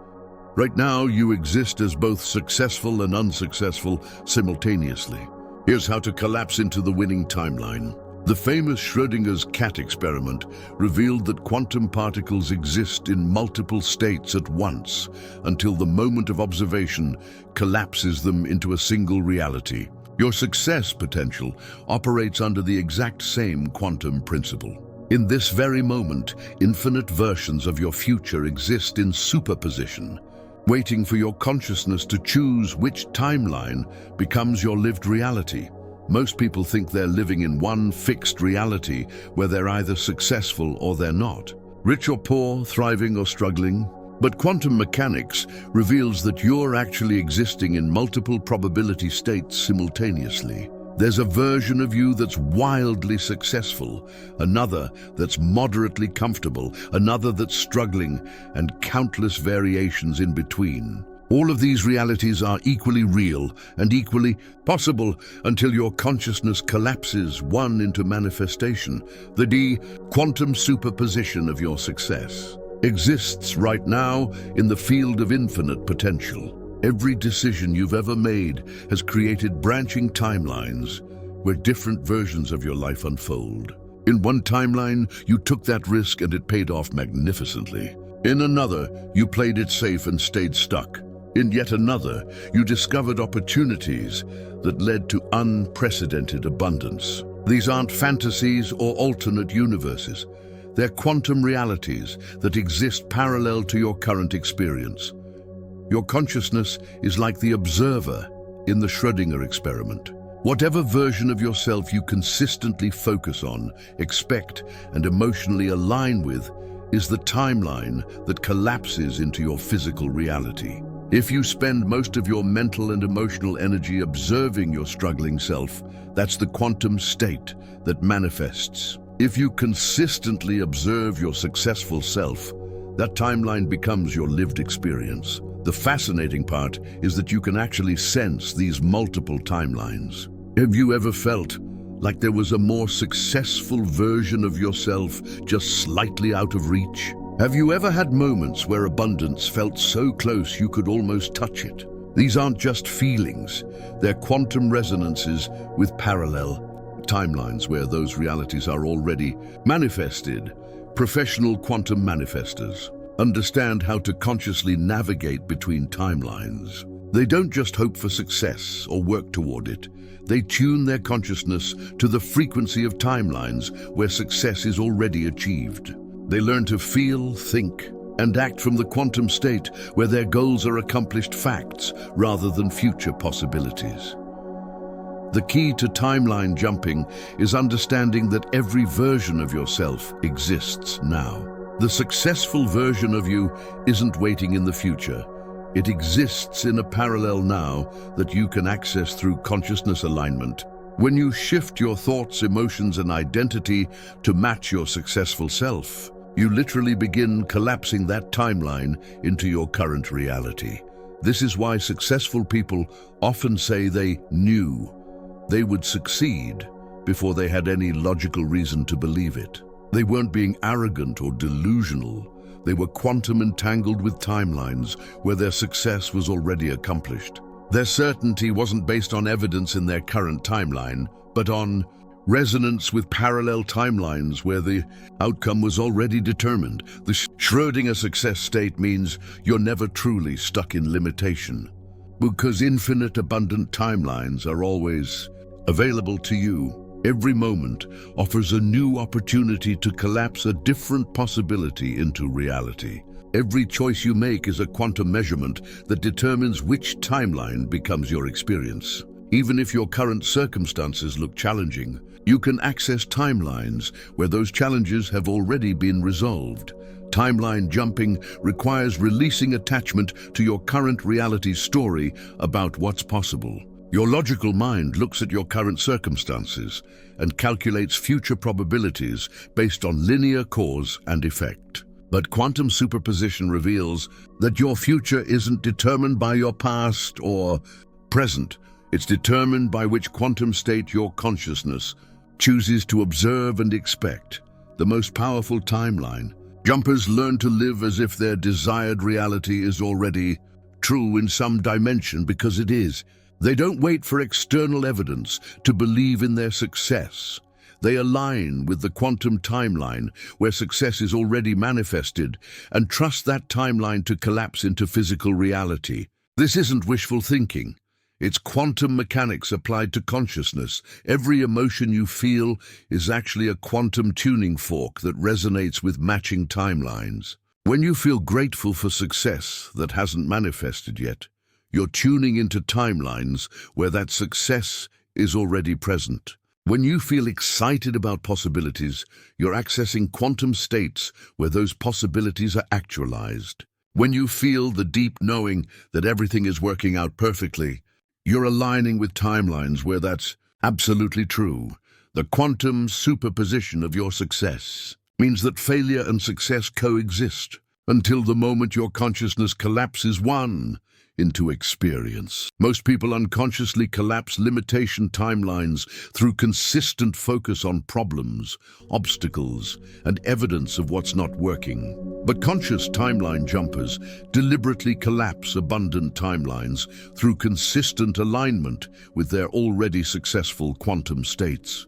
Right now, you exist as both successful and unsuccessful simultaneously. Here's how to collapse into the winning timeline. The famous Schrödinger's cat experiment revealed that quantum particles exist in multiple states at once until the moment of observation collapses them into a single reality. Your success potential operates under the exact same quantum principle. In this very moment, infinite versions of your future exist in superposition, waiting for your consciousness to choose which timeline becomes your lived reality. Most people think they're living in one fixed reality where they're either successful or they're not, rich or poor, thriving or struggling. But quantum mechanics reveals that you're actually existing in multiple probability states simultaneously. There's a version of you that's wildly successful, another that's moderately comfortable, another that's struggling, and countless variations in between. All of these realities are equally real and equally possible until your consciousness collapses one into manifestation. The quantum superposition of your success exists right now in the field of infinite potential. Every decision you've ever made has created branching timelines where different versions of your life unfold. In one timeline, you took that risk and it paid off magnificently. In another, you played it safe and stayed stuck. In yet another, you discovered opportunities that led to unprecedented abundance. These aren't fantasies or alternate universes. They're quantum realities that exist parallel to your current experience. Your consciousness is like the observer in the Schrödinger experiment. Whatever version of yourself you consistently focus on, expect, and emotionally align with is the timeline that collapses into your physical reality. If you spend most of your mental and emotional energy observing your struggling self, that's the quantum state that manifests. If you consistently observe your successful self, that timeline becomes your lived experience. The fascinating part is that you can actually sense these multiple timelines. Have you ever felt like there was a more successful version of yourself just slightly out of reach? Have you ever had moments where abundance felt so close you could almost touch it? These aren't just feelings, they're quantum resonances with parallel timelines where those realities are already manifested. Professional quantum manifestors understand how to consciously navigate between timelines. They don't just hope for success or work toward it. They tune their consciousness to the frequency of timelines where success is already achieved. They learn to feel, think, and act from the quantum state where their goals are accomplished facts rather than future possibilities. The key to timeline jumping is understanding that every version of yourself exists now. The successful version of you isn't waiting in the future. It exists in a parallel now that you can access through consciousness alignment. When you shift your thoughts, emotions, and identity to match your successful self, you literally begin collapsing that timeline into your current reality. This is why successful people often say they knew they would succeed before they had any logical reason to believe it. They weren't being arrogant or delusional. They were quantum entangled with timelines where their success was already accomplished. Their certainty wasn't based on evidence in their current timeline, but on resonance with parallel timelines where the outcome was already determined. The Schrödinger success state means you're never truly stuck in limitation, because infinite abundant timelines are always available to you. Every moment offers a new opportunity to collapse a different possibility into reality. Every choice you make is a quantum measurement that determines which timeline becomes your experience. Even if your current circumstances look challenging, you can access timelines where those challenges have already been resolved. Timeline jumping requires releasing attachment to your current reality story about what's possible. Your logical mind looks at your current circumstances and calculates future probabilities based on linear cause and effect. But quantum superposition reveals that your future isn't determined by your past or present. It's determined by which quantum state your consciousness chooses to observe and expect. The most powerful timeline. Jumpers learn to live as if their desired reality is already true in some dimension because it is. They don't wait for external evidence to believe in their success. They align with the quantum timeline where success is already manifested and trust that timeline to collapse into physical reality. This isn't wishful thinking. It's quantum mechanics applied to consciousness. Every emotion you feel is actually a quantum tuning fork that resonates with matching timelines. When you feel grateful for success that hasn't manifested yet, you're tuning into timelines where that success is already present. When you feel excited about possibilities, you're accessing quantum states where those possibilities are actualized. When you feel the deep knowing that everything is working out perfectly, you're aligning with timelines where that's absolutely true. The quantum superposition of your success means that failure and success coexist until the moment your consciousness collapses one into experience. Most people unconsciously collapse limitation timelines through consistent focus on problems, obstacles, and evidence of what's not working. But conscious timeline jumpers deliberately collapse abundant timelines through consistent alignment with their already successful quantum states.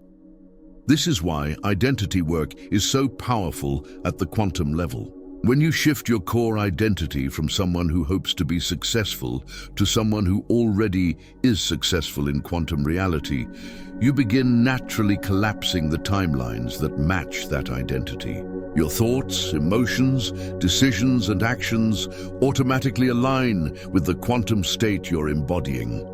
This is why identity work is so powerful at the quantum level. When you shift your core identity from someone who hopes to be successful to someone who already is successful in quantum reality, you begin naturally collapsing the timelines that match that identity. Your thoughts, emotions, decisions, and actions automatically align with the quantum state you're embodying.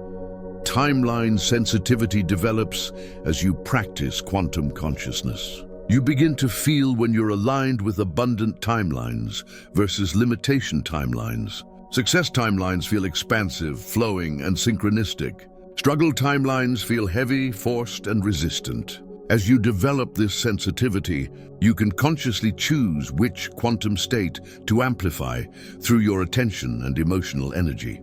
Timeline sensitivity develops as you practice quantum consciousness. You begin to feel when you're aligned with abundant timelines versus limitation timelines. Success timelines feel expansive, flowing, and synchronistic. Struggle timelines feel heavy, forced, and resistant. As you develop this sensitivity, you can consciously choose which quantum state to amplify through your attention and emotional energy.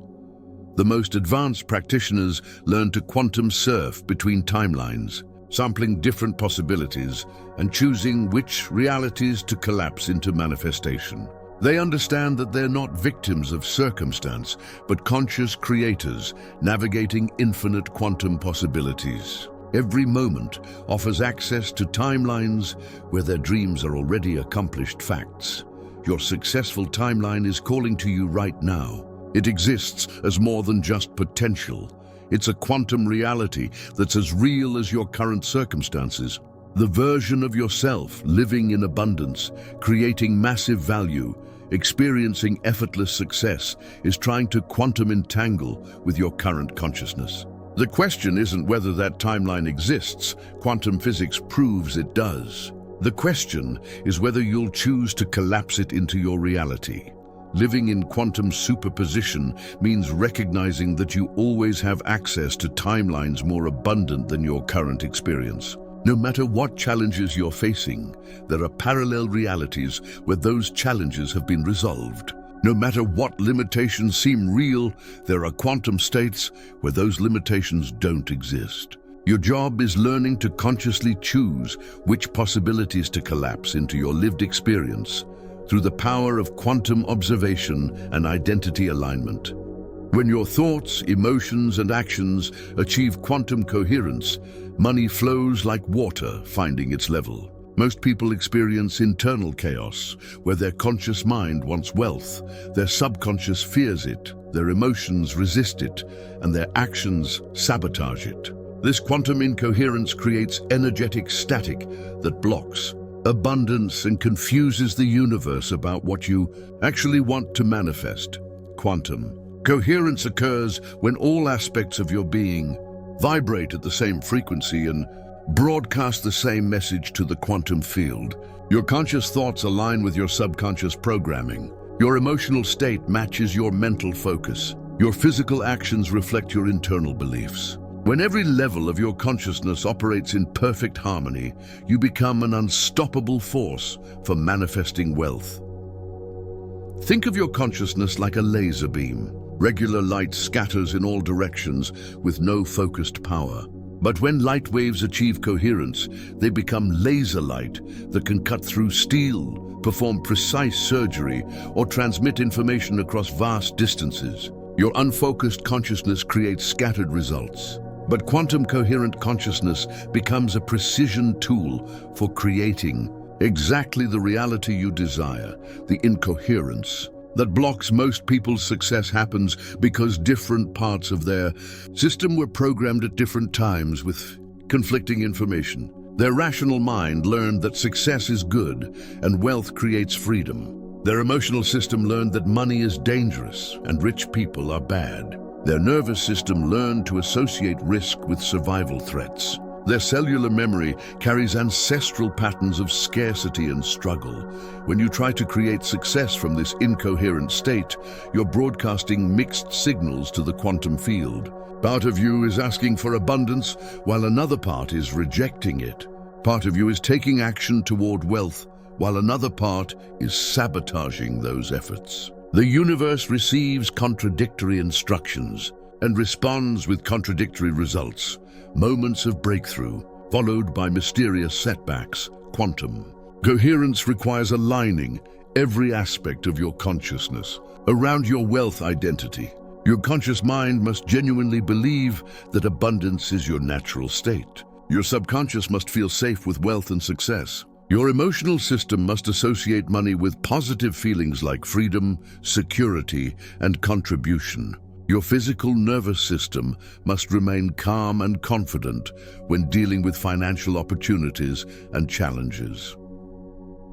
The most advanced practitioners learn to quantum surf between timelines, sampling different possibilities and choosing which realities to collapse into manifestation. They understand that they're not victims of circumstance, but conscious creators navigating infinite quantum possibilities. Every moment offers access to timelines where their dreams are already accomplished facts. Your successful timeline is calling to you right now. It exists as more than just potential. It's a quantum reality that's as real as your current circumstances. The version of yourself living in abundance, creating massive value, experiencing effortless success is trying to quantum entangle with your current consciousness. The question isn't whether that timeline exists. Quantum physics proves it does. The question is whether you'll choose to collapse it into your reality. Living in quantum superposition means recognizing that you always have access to timelines more abundant than your current experience. No matter what challenges you're facing, there are parallel realities where those challenges have been resolved. No matter what limitations seem real, there are quantum states where those limitations don't exist. Your job is learning to consciously choose which possibilities to collapse into your lived experience through the power of quantum observation and identity alignment. When your thoughts, emotions, and actions achieve quantum coherence, money flows like water finding its level. Most people experience internal chaos, where their conscious mind wants wealth, their subconscious fears it, their emotions resist it, and their actions sabotage it. This quantum incoherence creates energetic static that blocks abundance and confuses the universe about what you actually want to manifest. Quantum coherence occurs when all aspects of your being vibrate at the same frequency and broadcast the same message to the quantum field. Your conscious thoughts align with your subconscious programming. Your emotional state matches your mental focus. Your physical actions reflect your internal beliefs. When every level of your consciousness operates in perfect harmony, you become an unstoppable force for manifesting wealth. Think of your consciousness like a laser beam. Regular light scatters in all directions with no focused power. But when light waves achieve coherence, they become laser light that can cut through steel, perform precise surgery, or transmit information across vast distances. Your unfocused consciousness creates scattered results. But quantum coherent consciousness becomes a precision tool for creating exactly the reality you desire. The incoherence that blocks most people's success happens because different parts of their system were programmed at different times with conflicting information. Their rational mind learned that success is good and wealth creates freedom. Their emotional system learned that money is dangerous and rich people are bad. Their nervous system learned to associate risk with survival threats. Their cellular memory carries ancestral patterns of scarcity and struggle. When you try to create success from this incoherent state, you're broadcasting mixed signals to the quantum field. Part of you is asking for abundance, while another part is rejecting it. Part of you is taking action toward wealth, while another part is sabotaging those efforts. The universe receives contradictory instructions and responds with contradictory results. Moments of breakthrough, followed by mysterious setbacks. Quantum coherence requires aligning every aspect of your consciousness around your wealth identity. Your conscious mind must genuinely believe that abundance is your natural state. Your subconscious must feel safe with wealth and success. Your emotional system must associate money with positive feelings like freedom, security, and contribution. Your physical nervous system must remain calm and confident when dealing with financial opportunities and challenges.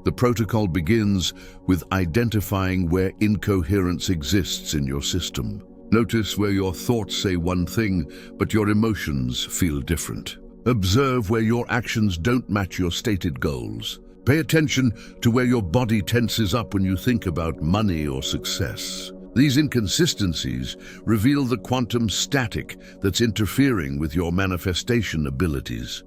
The protocol begins with identifying where incoherence exists in your system. Notice where your thoughts say one thing, but your emotions feel different. Observe where your actions don't match your stated goals. Pay attention to where your body tenses up when you think about money or success. These inconsistencies reveal the quantum static that's interfering with your manifestation abilities.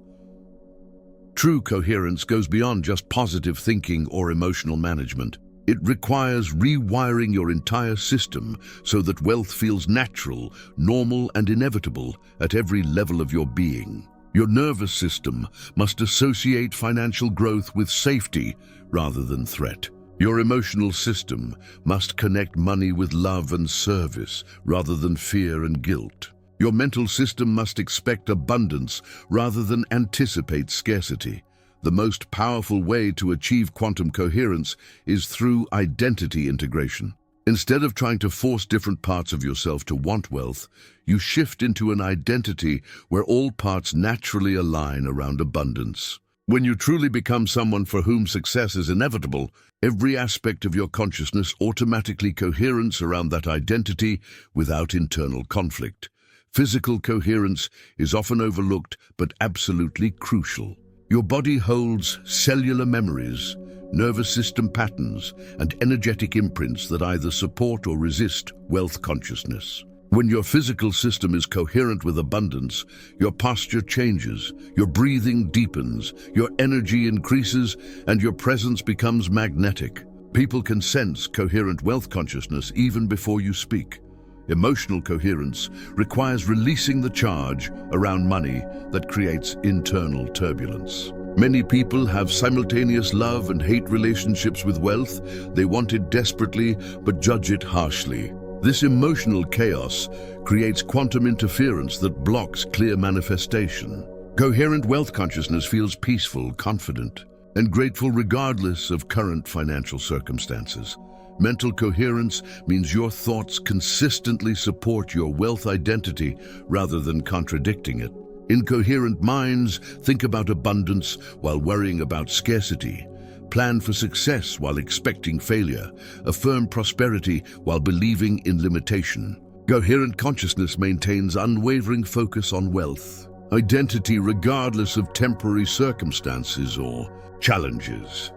True coherence goes beyond just positive thinking or emotional management. It requires rewiring your entire system so that wealth feels natural, normal, and inevitable at every level of your being. Your nervous system must associate financial growth with safety rather than threat. Your emotional system must connect money with love and service rather than fear and guilt. Your mental system must expect abundance rather than anticipate scarcity. The most powerful way to achieve quantum coherence is through identity integration. Instead of trying to force different parts of yourself to want wealth, you shift into an identity where all parts naturally align around abundance. When you truly become someone for whom success is inevitable, every aspect of your consciousness automatically coherence around that identity without internal conflict. Physical coherence is often overlooked but absolutely crucial. Your body holds cellular memories, nervous system patterns, and energetic imprints that either support or resist wealth consciousness. When your physical system is coherent with abundance, your posture changes, your breathing deepens, your energy increases, and your presence becomes magnetic. People can sense coherent wealth consciousness even before you speak. Emotional coherence requires releasing the charge around money that creates internal turbulence. Many people have simultaneous love and hate relationships with wealth. They want it desperately, but judge it harshly. This emotional chaos creates quantum interference that blocks clear manifestation. Coherent wealth consciousness feels peaceful, confident, and grateful regardless of current financial circumstances. Mental coherence means your thoughts consistently support your wealth identity rather than contradicting it. Incoherent minds think about abundance while worrying about scarcity, plan for success while expecting failure, affirm prosperity while believing in limitation. Coherent consciousness maintains unwavering focus on wealth, identity regardless of temporary circumstances or challenges.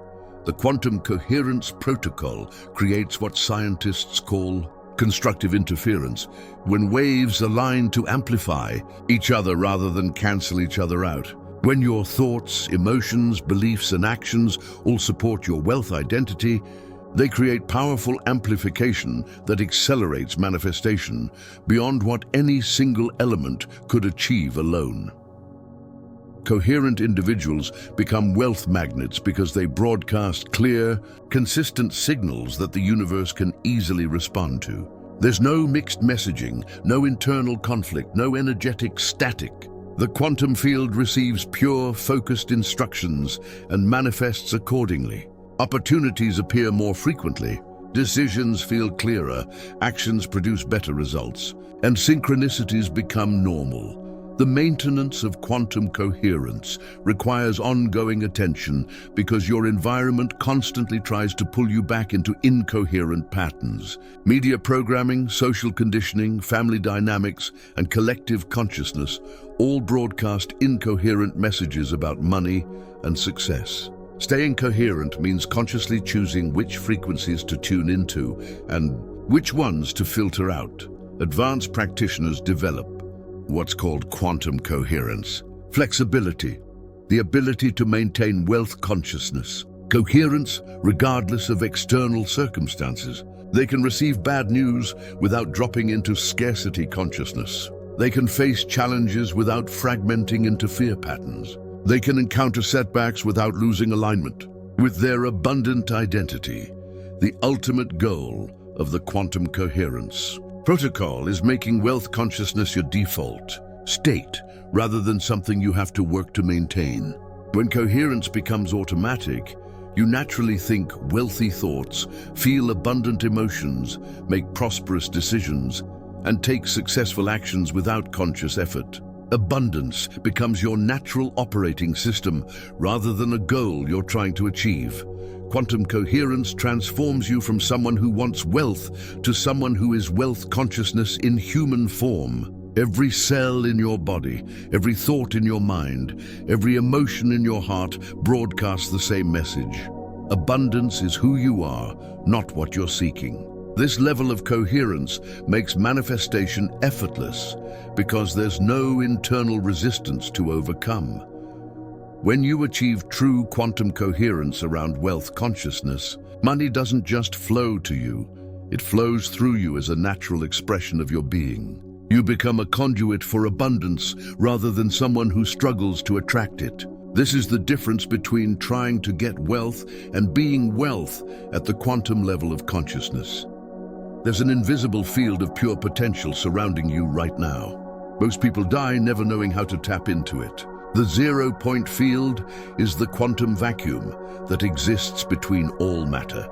The quantum coherence protocol creates what scientists call constructive interference, when waves align to amplify each other rather than cancel each other out. When your thoughts, emotions, beliefs, and actions all support your wealth identity, they create powerful amplification that accelerates manifestation beyond what any single element could achieve alone. Coherent individuals become wealth magnets because they broadcast clear, consistent signals that the universe can easily respond to. There's no mixed messaging, no internal conflict, no energetic static. The quantum field receives pure, focused instructions and manifests accordingly. Opportunities appear more frequently, decisions feel clearer, actions produce better results, and synchronicities become normal. The maintenance of quantum coherence requires ongoing attention because your environment constantly tries to pull you back into incoherent patterns. Media programming, social conditioning, family dynamics, and collective consciousness all broadcast incoherent messages about money and success. Staying coherent means consciously choosing which frequencies to tune into and which ones to filter out. Advanced practitioners develop what's called quantum coherence. Flexibility, the ability to maintain wealth consciousness. Coherence regardless of external circumstances. They can receive bad news without dropping into scarcity consciousness. They can face challenges without fragmenting into fear patterns. They can encounter setbacks without losing alignment. With their abundant identity, the ultimate goal of the quantum coherence protocol is making wealth consciousness your default state rather than something you have to work to maintain. When coherence becomes automatic, you naturally think wealthy thoughts, feel abundant emotions, make prosperous decisions, and take successful actions without conscious effort. Abundance becomes your natural operating system rather than a goal you're trying to achieve. Quantum coherence transforms you from someone who wants wealth to someone who is wealth consciousness in human form. Every cell in your body, every thought in your mind, every emotion in your heart broadcasts the same message. Abundance is who you are, not what you're seeking. This level of coherence makes manifestation effortless because there's no internal resistance to overcome. When you achieve true quantum coherence around wealth consciousness, money doesn't just flow to you, it flows through you as a natural expression of your being. You become a conduit for abundance rather than someone who struggles to attract it. This is the difference between trying to get wealth and being wealth at the quantum level of consciousness. There's an invisible field of pure potential surrounding you right now. Most people die never knowing how to tap into it. The 0-point field is the quantum vacuum that exists between all matter,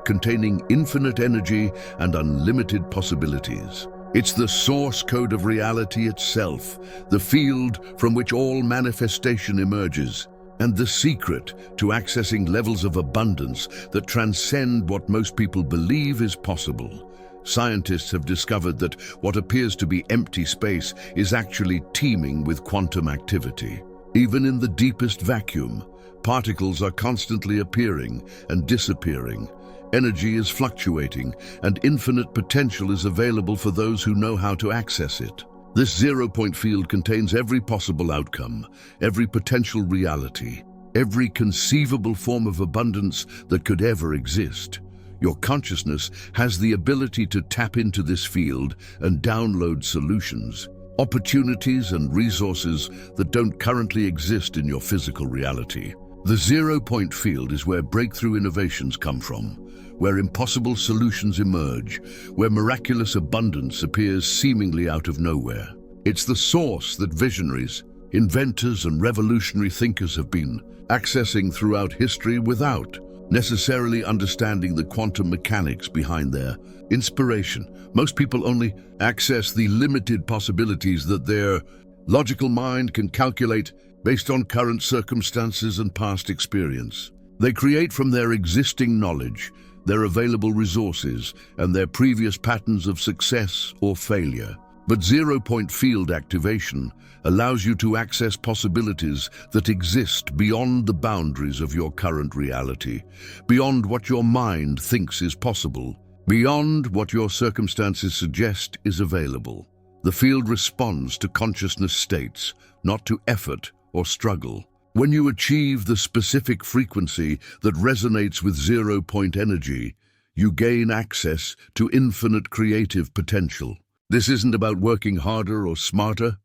containing infinite energy and unlimited possibilities. It's the source code of reality itself, the field from which all manifestation emerges, and the secret to accessing levels of abundance that transcend what most people believe is possible. Scientists have discovered that what appears to be empty space is actually teeming with quantum activity. Even in the deepest vacuum, particles are constantly appearing and disappearing. Energy is fluctuating, and infinite potential is available for those who know how to access it. This 0-point field contains every possible outcome, every potential reality, every conceivable form of abundance that could ever exist. Your consciousness has the ability to tap into this field and download solutions, opportunities and resources that don't currently exist in your physical reality. The 0-point field is where breakthrough innovations come from, where impossible solutions emerge, where miraculous abundance appears seemingly out of nowhere. It's the source that visionaries, inventors, and revolutionary thinkers have been accessing throughout history without necessarily understanding the quantum mechanics behind their inspiration. Most people only access the limited possibilities that their logical mind can calculate based on current circumstances and past experience. They create from their existing knowledge, their available resources, and their previous patterns of success or failure. But zero-point field activation allows you to access possibilities that exist beyond the boundaries of your current reality, beyond what your mind thinks is possible, beyond what your circumstances suggest is available. The field responds to consciousness states, not to effort or struggle. When you achieve the specific frequency that resonates with zero-point energy, you gain access to infinite creative potential. This isn't about working harder or smarter.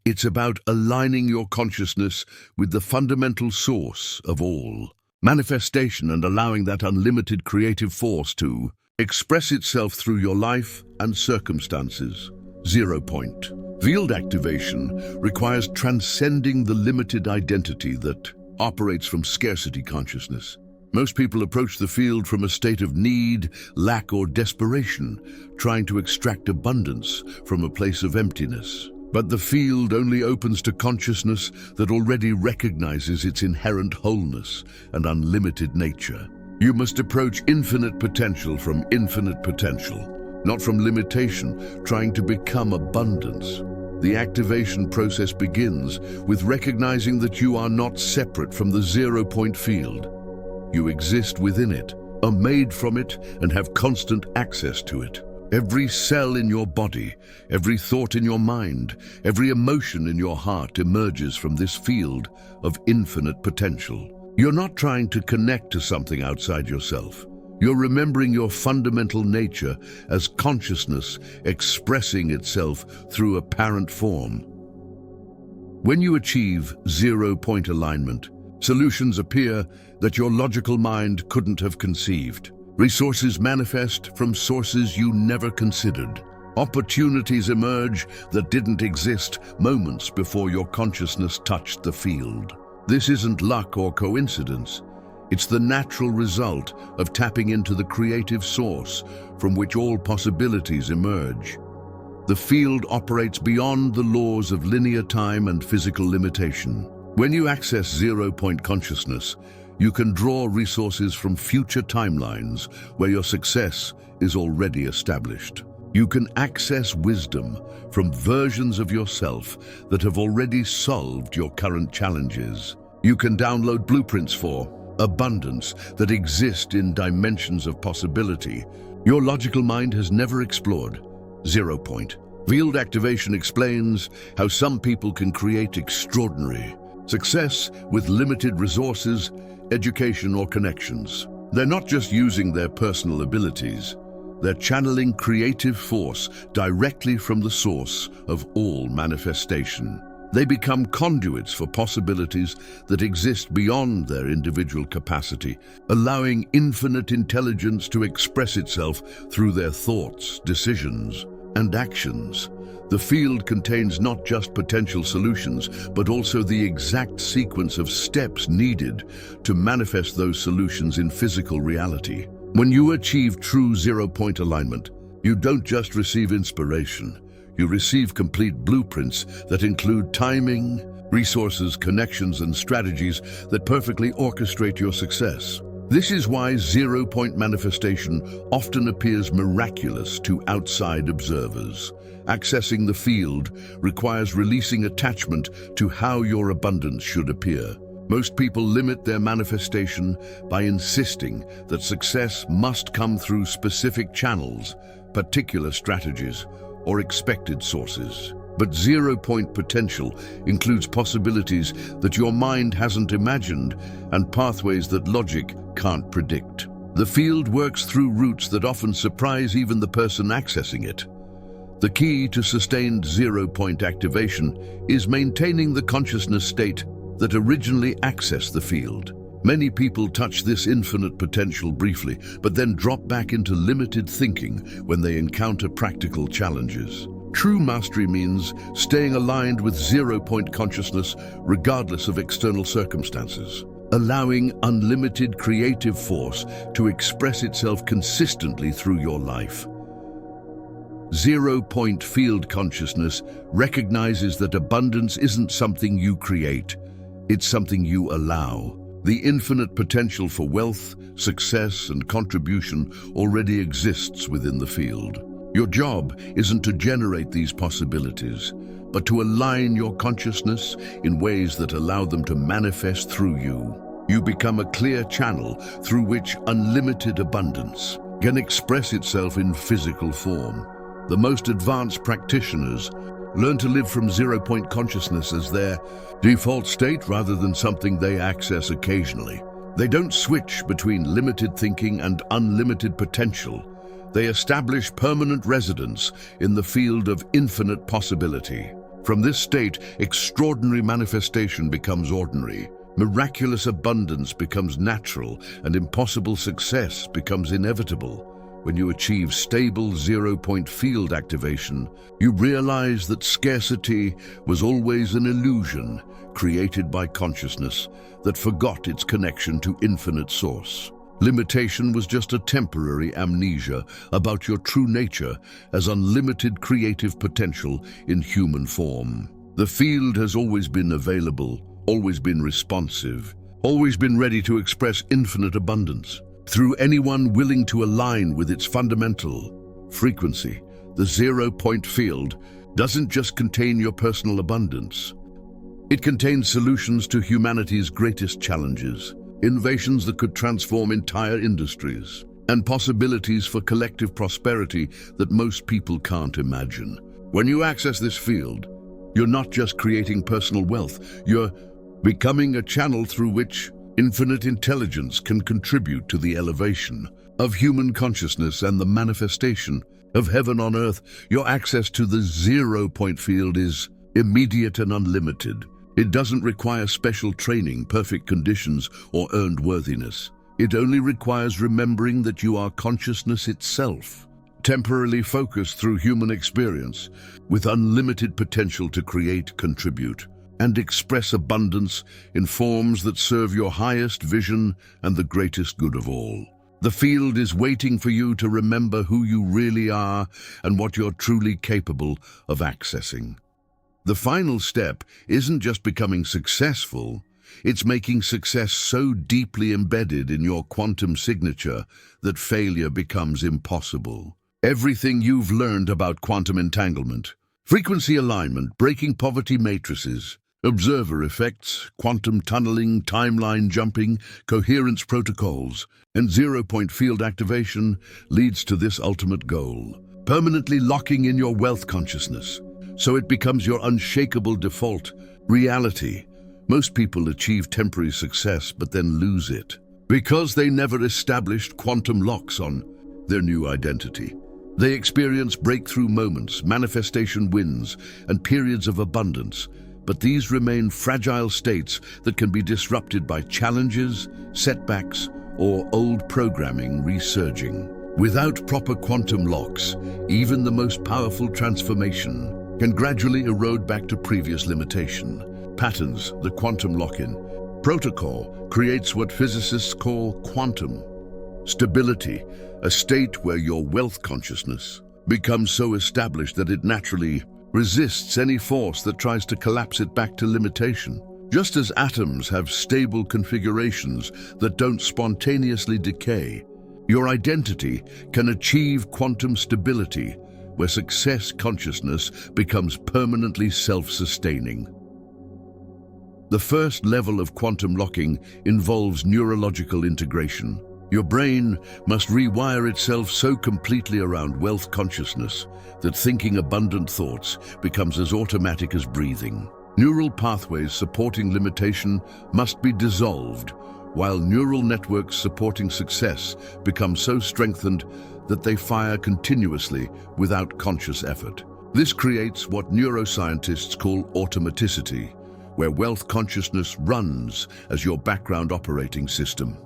It's about aligning your consciousness with the fundamental source of all manifestation and allowing that unlimited creative force to express itself through your life and circumstances. Zero-point field activation requires transcending the limited identity that operates from scarcity consciousness. Most people approach the field from a state of need, lack, or desperation, trying to extract abundance from a place of emptiness. But the field only opens to consciousness that already recognizes its inherent wholeness and unlimited nature. You must approach infinite potential from infinite potential, not from limitation, trying to become abundance. The activation process begins with recognizing that you are not separate from the zero-point field. You exist within it, are made from it, and have constant access to it. Every cell in your body, every thought in your mind, every emotion in your heart emerges from this field of infinite potential. You're not trying to connect to something outside yourself. You're remembering your fundamental nature as consciousness expressing itself through apparent form. When you achieve zero-point alignment, solutions appear that your logical mind couldn't have conceived. Resources manifest from sources you never considered. Opportunities emerge that didn't exist moments before your consciousness touched the field. This isn't luck or coincidence. It's the natural result of tapping into the creative source from which all possibilities emerge. The field operates beyond the laws of linear time and physical limitation. When you access zero-point consciousness, you can draw resources from future timelines where your success is already established. You can access wisdom from versions of yourself that have already solved your current challenges. You can download blueprints for abundance that exist in dimensions of possibility your logical mind has never explored. Zero-point field activation explains how some people can create extraordinary success with limited resources, education, or connections. They're not just using their personal abilities, they're channeling creative force directly from the source of all manifestation. They become conduits for possibilities that exist beyond their individual capacity, allowing infinite intelligence to express itself through their thoughts, decisions, and actions. The field contains not just potential solutions, but also the exact sequence of steps needed to manifest those solutions in physical reality. When you achieve true zero-point alignment, you don't just receive inspiration. You receive complete blueprints that include timing, resources, connections, and strategies that perfectly orchestrate your success. This is why zero-point manifestation often appears miraculous to outside observers. Accessing the field requires releasing attachment to how your abundance should appear. Most people limit their manifestation by insisting that success must come through specific channels, particular strategies, or expected sources. But zero-point potential includes possibilities that your mind hasn't imagined and pathways that logic can't predict. The field works through routes that often surprise even the person accessing it. The key to sustained zero-point activation is maintaining the consciousness state that originally accessed the field. Many people touch this infinite potential briefly, but then drop back into limited thinking when they encounter practical challenges. True mastery means staying aligned with zero-point consciousness regardless of external circumstances, allowing unlimited creative force to express itself consistently through your life. Zero-point field consciousness recognizes that abundance isn't something you create, it's something you allow. The infinite potential for wealth, success, and contribution already exists within the field. Your job isn't to generate these possibilities, but to align your consciousness in ways that allow them to manifest through you. You become a clear channel through which unlimited abundance can express itself in physical form. The most advanced practitioners learn to live from zero-point consciousness as their default state rather than something they access occasionally. They don't switch between limited thinking and unlimited potential. They establish permanent residence in the field of infinite possibility. From this state, extraordinary manifestation becomes ordinary. Miraculous abundance becomes natural, and impossible success becomes inevitable. When you achieve stable zero-point field activation, you realize that scarcity was always an illusion created by consciousness that forgot its connection to infinite source. Limitation was just a temporary amnesia about your true nature as unlimited creative potential in human form. The field has always been available, always been responsive, always been ready to express infinite abundance. Through anyone willing to align with its fundamental frequency, the zero-point field doesn't just contain your personal abundance. It contains solutions to humanity's greatest challenges, innovations that could transform entire industries, and possibilities for collective prosperity that most people can't imagine. When you access this field, you're not just creating personal wealth, you're becoming a channel through which infinite intelligence can contribute to the elevation of human consciousness and the manifestation of heaven on earth. Your access to the zero-point field is immediate and unlimited. It doesn't require special training, perfect conditions, or earned worthiness. It only requires remembering that you are consciousness itself, temporarily focused through human experience, with unlimited potential to create, contribute, and express abundance in forms that serve your highest vision and the greatest good of all. The field is waiting for you to remember who you really are and what you're truly capable of accessing. The final step isn't just becoming successful, it's making success so deeply embedded in your quantum signature that failure becomes impossible. Everything you've learned about quantum entanglement, frequency alignment, breaking poverty matrices, observer effects, quantum tunneling, timeline jumping, coherence protocols, and zero-point field activation leads to this ultimate goal, permanently locking in your wealth consciousness, so it becomes your unshakable default reality. Most people achieve temporary success but then lose it because they never established quantum locks on their new identity. They experience breakthrough moments, manifestation wins, and periods of abundance, but these remain fragile states that can be disrupted by challenges, setbacks, or old programming resurging. Without proper quantum locks, even the most powerful transformation can gradually erode back to previous limitation. Patterns, the quantum lock-in protocol, creates what physicists call quantum stability, a state where your wealth consciousness becomes so established that it naturally resists any force that tries to collapse it back to limitation. Just as atoms have stable configurations that don't spontaneously decay, your identity can achieve quantum stability, where success consciousness becomes permanently self-sustaining. The first level of quantum locking involves neurological integration. Your brain must rewire itself so completely around wealth consciousness that thinking abundant thoughts becomes as automatic as breathing. Neural pathways supporting limitation must be dissolved, while neural networks supporting success become so strengthened that they fire continuously without conscious effort. This creates what neuroscientists call automaticity, where wealth consciousness runs as your background operating system.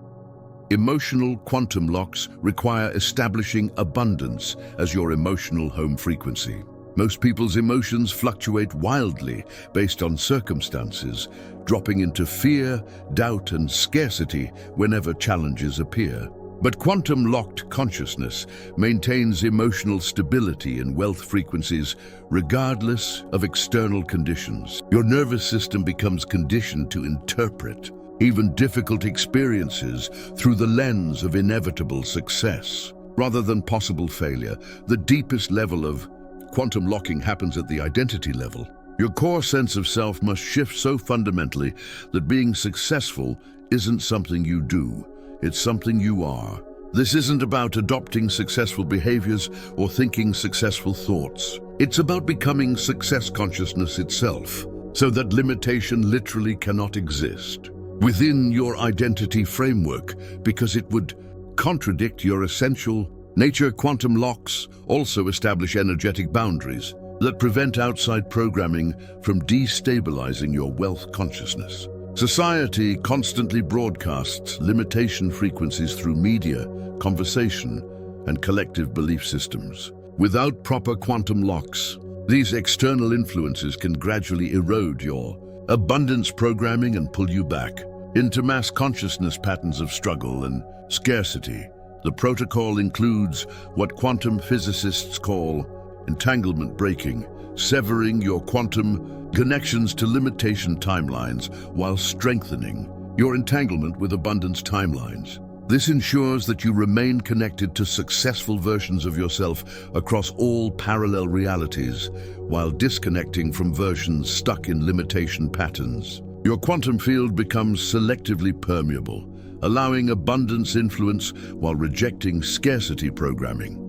Emotional quantum locks require establishing abundance as your emotional home frequency. Most people's emotions fluctuate wildly based on circumstances, dropping into fear, doubt, and scarcity whenever challenges appear. But quantum-locked consciousness maintains emotional stability in wealth frequencies regardless of external conditions. Your nervous system becomes conditioned to interpret even difficult experiences through the lens of inevitable success, rather than possible failure. The deepest level of quantum locking happens at the identity level. Your core sense of self must shift so fundamentally that being successful isn't something you do, it's something you are. This isn't about adopting successful behaviors or thinking successful thoughts. It's about becoming success consciousness itself, so that limitation literally cannot exist within your identity framework, because it would contradict your essential nature. Quantum locks also establish energetic boundaries that prevent outside programming from destabilizing your wealth consciousness. Society constantly broadcasts limitation frequencies through media, conversation, and collective belief systems. Without proper quantum locks, these external influences can gradually erode your abundance programming and pull you back into mass consciousness patterns of struggle and scarcity. The protocol includes what quantum physicists call entanglement breaking, severing your quantum connections to limitation timelines while strengthening your entanglement with abundance timelines. This ensures that you remain connected to successful versions of yourself across all parallel realities, while disconnecting from versions stuck in limitation patterns. Your quantum field becomes selectively permeable, allowing abundance influence while rejecting scarcity programming.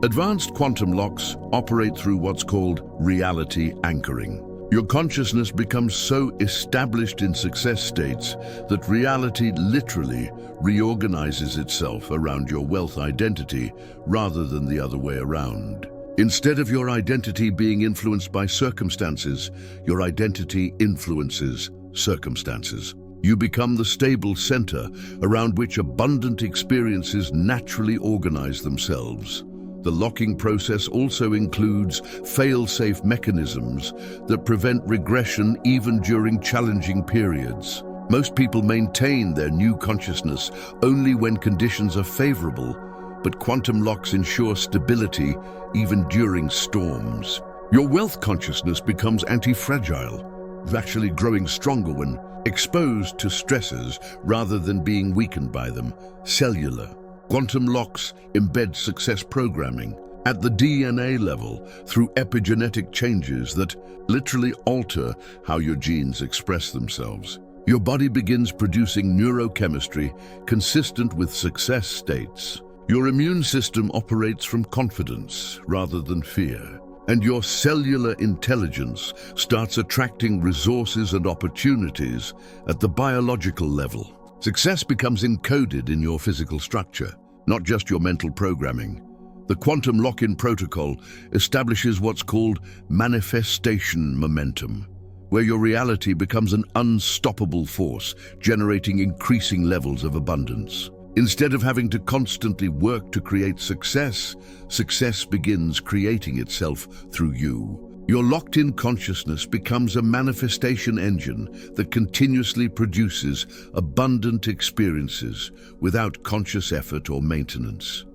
Advanced quantum locks operate through what's called reality anchoring. Your consciousness becomes so established in success states that reality literally reorganizes itself around your wealth identity rather than the other way around. Instead of your identity being influenced by circumstances, your identity influences circumstances. You become the stable center around which abundant experiences naturally organize themselves. The locking process also includes fail-safe mechanisms that prevent regression even during challenging periods. Most people maintain their new consciousness only when conditions are favorable, but quantum locks ensure stability even during storms. Your wealth consciousness becomes anti-fragile, actually growing stronger when exposed to stresses rather than being weakened by them. Cellular quantum locks embed success programming at the DNA level through epigenetic changes that literally alter how your genes express themselves. Your body begins producing neurochemistry consistent with success states. Your immune system operates from confidence rather than fear, and your cellular intelligence starts attracting resources and opportunities at the biological level. Success becomes encoded in your physical structure, not just your mental programming. The quantum lock-in protocol establishes what's called manifestation momentum, where your reality becomes an unstoppable force, generating increasing levels of abundance. Instead of having to constantly work to create success, success begins creating itself through you. Your locked-in consciousness becomes a manifestation engine that continuously produces abundant experiences without conscious effort or maintenance.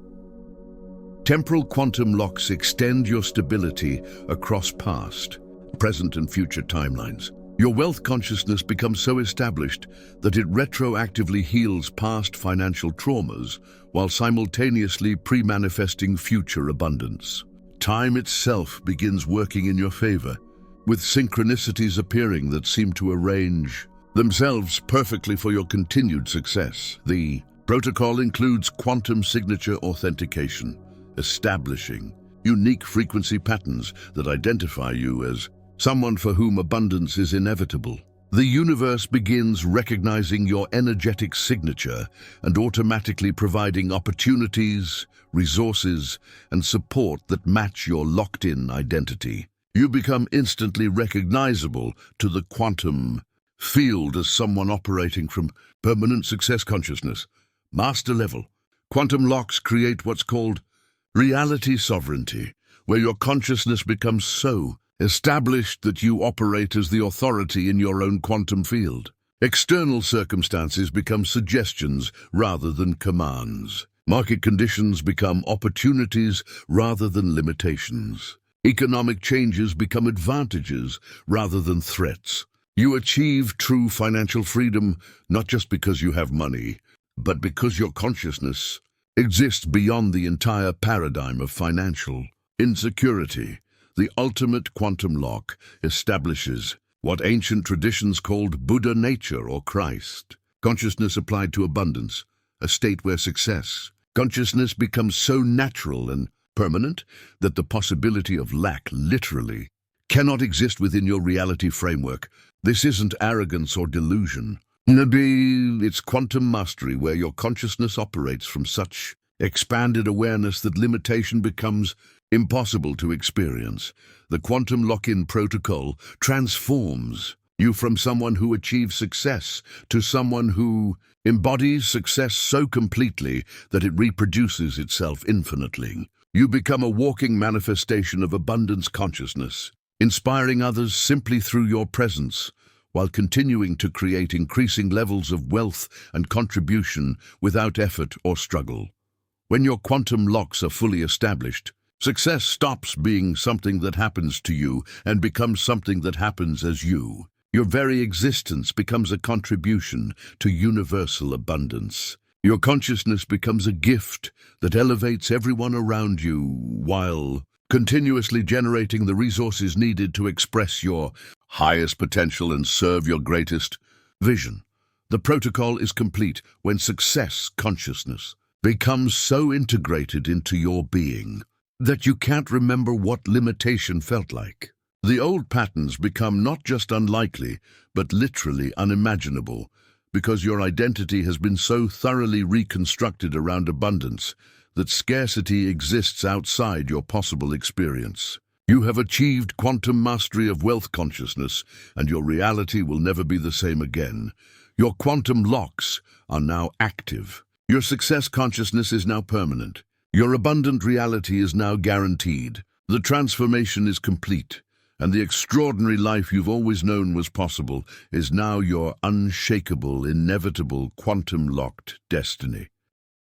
Temporal quantum locks extend your stability across past, present, and future timelines. Your wealth consciousness becomes so established that it retroactively heals past financial traumas while simultaneously pre-manifesting future abundance. Time itself begins working in your favor, with synchronicities appearing that seem to arrange themselves perfectly for your continued success. The protocol includes quantum signature authentication, establishing unique frequency patterns that identify you as someone for whom abundance is inevitable. The universe begins recognizing your energetic signature and automatically providing opportunities, resources, and support that match your locked-in identity. You become instantly recognizable to the quantum field as someone operating from permanent success consciousness, master level. Quantum locks create what's called reality sovereignty, where your consciousness becomes so established that you operate as the authority in your own quantum field. External circumstances become suggestions rather than commands. Market conditions become opportunities rather than limitations. Economic changes become advantages rather than threats. You achieve true financial freedom not just because you have money, but because your consciousness exists beyond the entire paradigm of financial insecurity. The ultimate quantum lock establishes what ancient traditions called Buddha nature or Christ. Consciousness applied to abundance, a state where consciousness becomes so natural and permanent that the possibility of lack literally cannot exist within your reality framework. This isn't arrogance or delusion. It's quantum mastery where your consciousness operates from such expanded awareness that limitation becomes impossible to experience. The quantum lock-in protocol transforms you from someone who achieves success to someone who embodies success so completely that it reproduces itself infinitely. You become a walking manifestation of abundance consciousness, inspiring others simply through your presence, while continuing to create increasing levels of wealth and contribution without effort or struggle. When your quantum locks are fully established, success stops being something that happens to you and becomes something that happens as you. Your very existence becomes a contribution to universal abundance. Your consciousness becomes a gift that elevates everyone around you while continuously generating the resources needed to express your highest potential and serve your greatest vision. The protocol is complete when success consciousness becomes so integrated into your being that you can't remember what limitation felt like. The old patterns become not just unlikely, but literally unimaginable, because your identity has been so thoroughly reconstructed around abundance that scarcity exists outside your possible experience. You have achieved quantum mastery of wealth consciousness, and your reality will never be the same again. Your quantum locks are now active. Your success consciousness is now permanent. Your abundant reality is now guaranteed. The transformation is complete, and the extraordinary life you've always known was possible is now your unshakable, inevitable, quantum-locked destiny.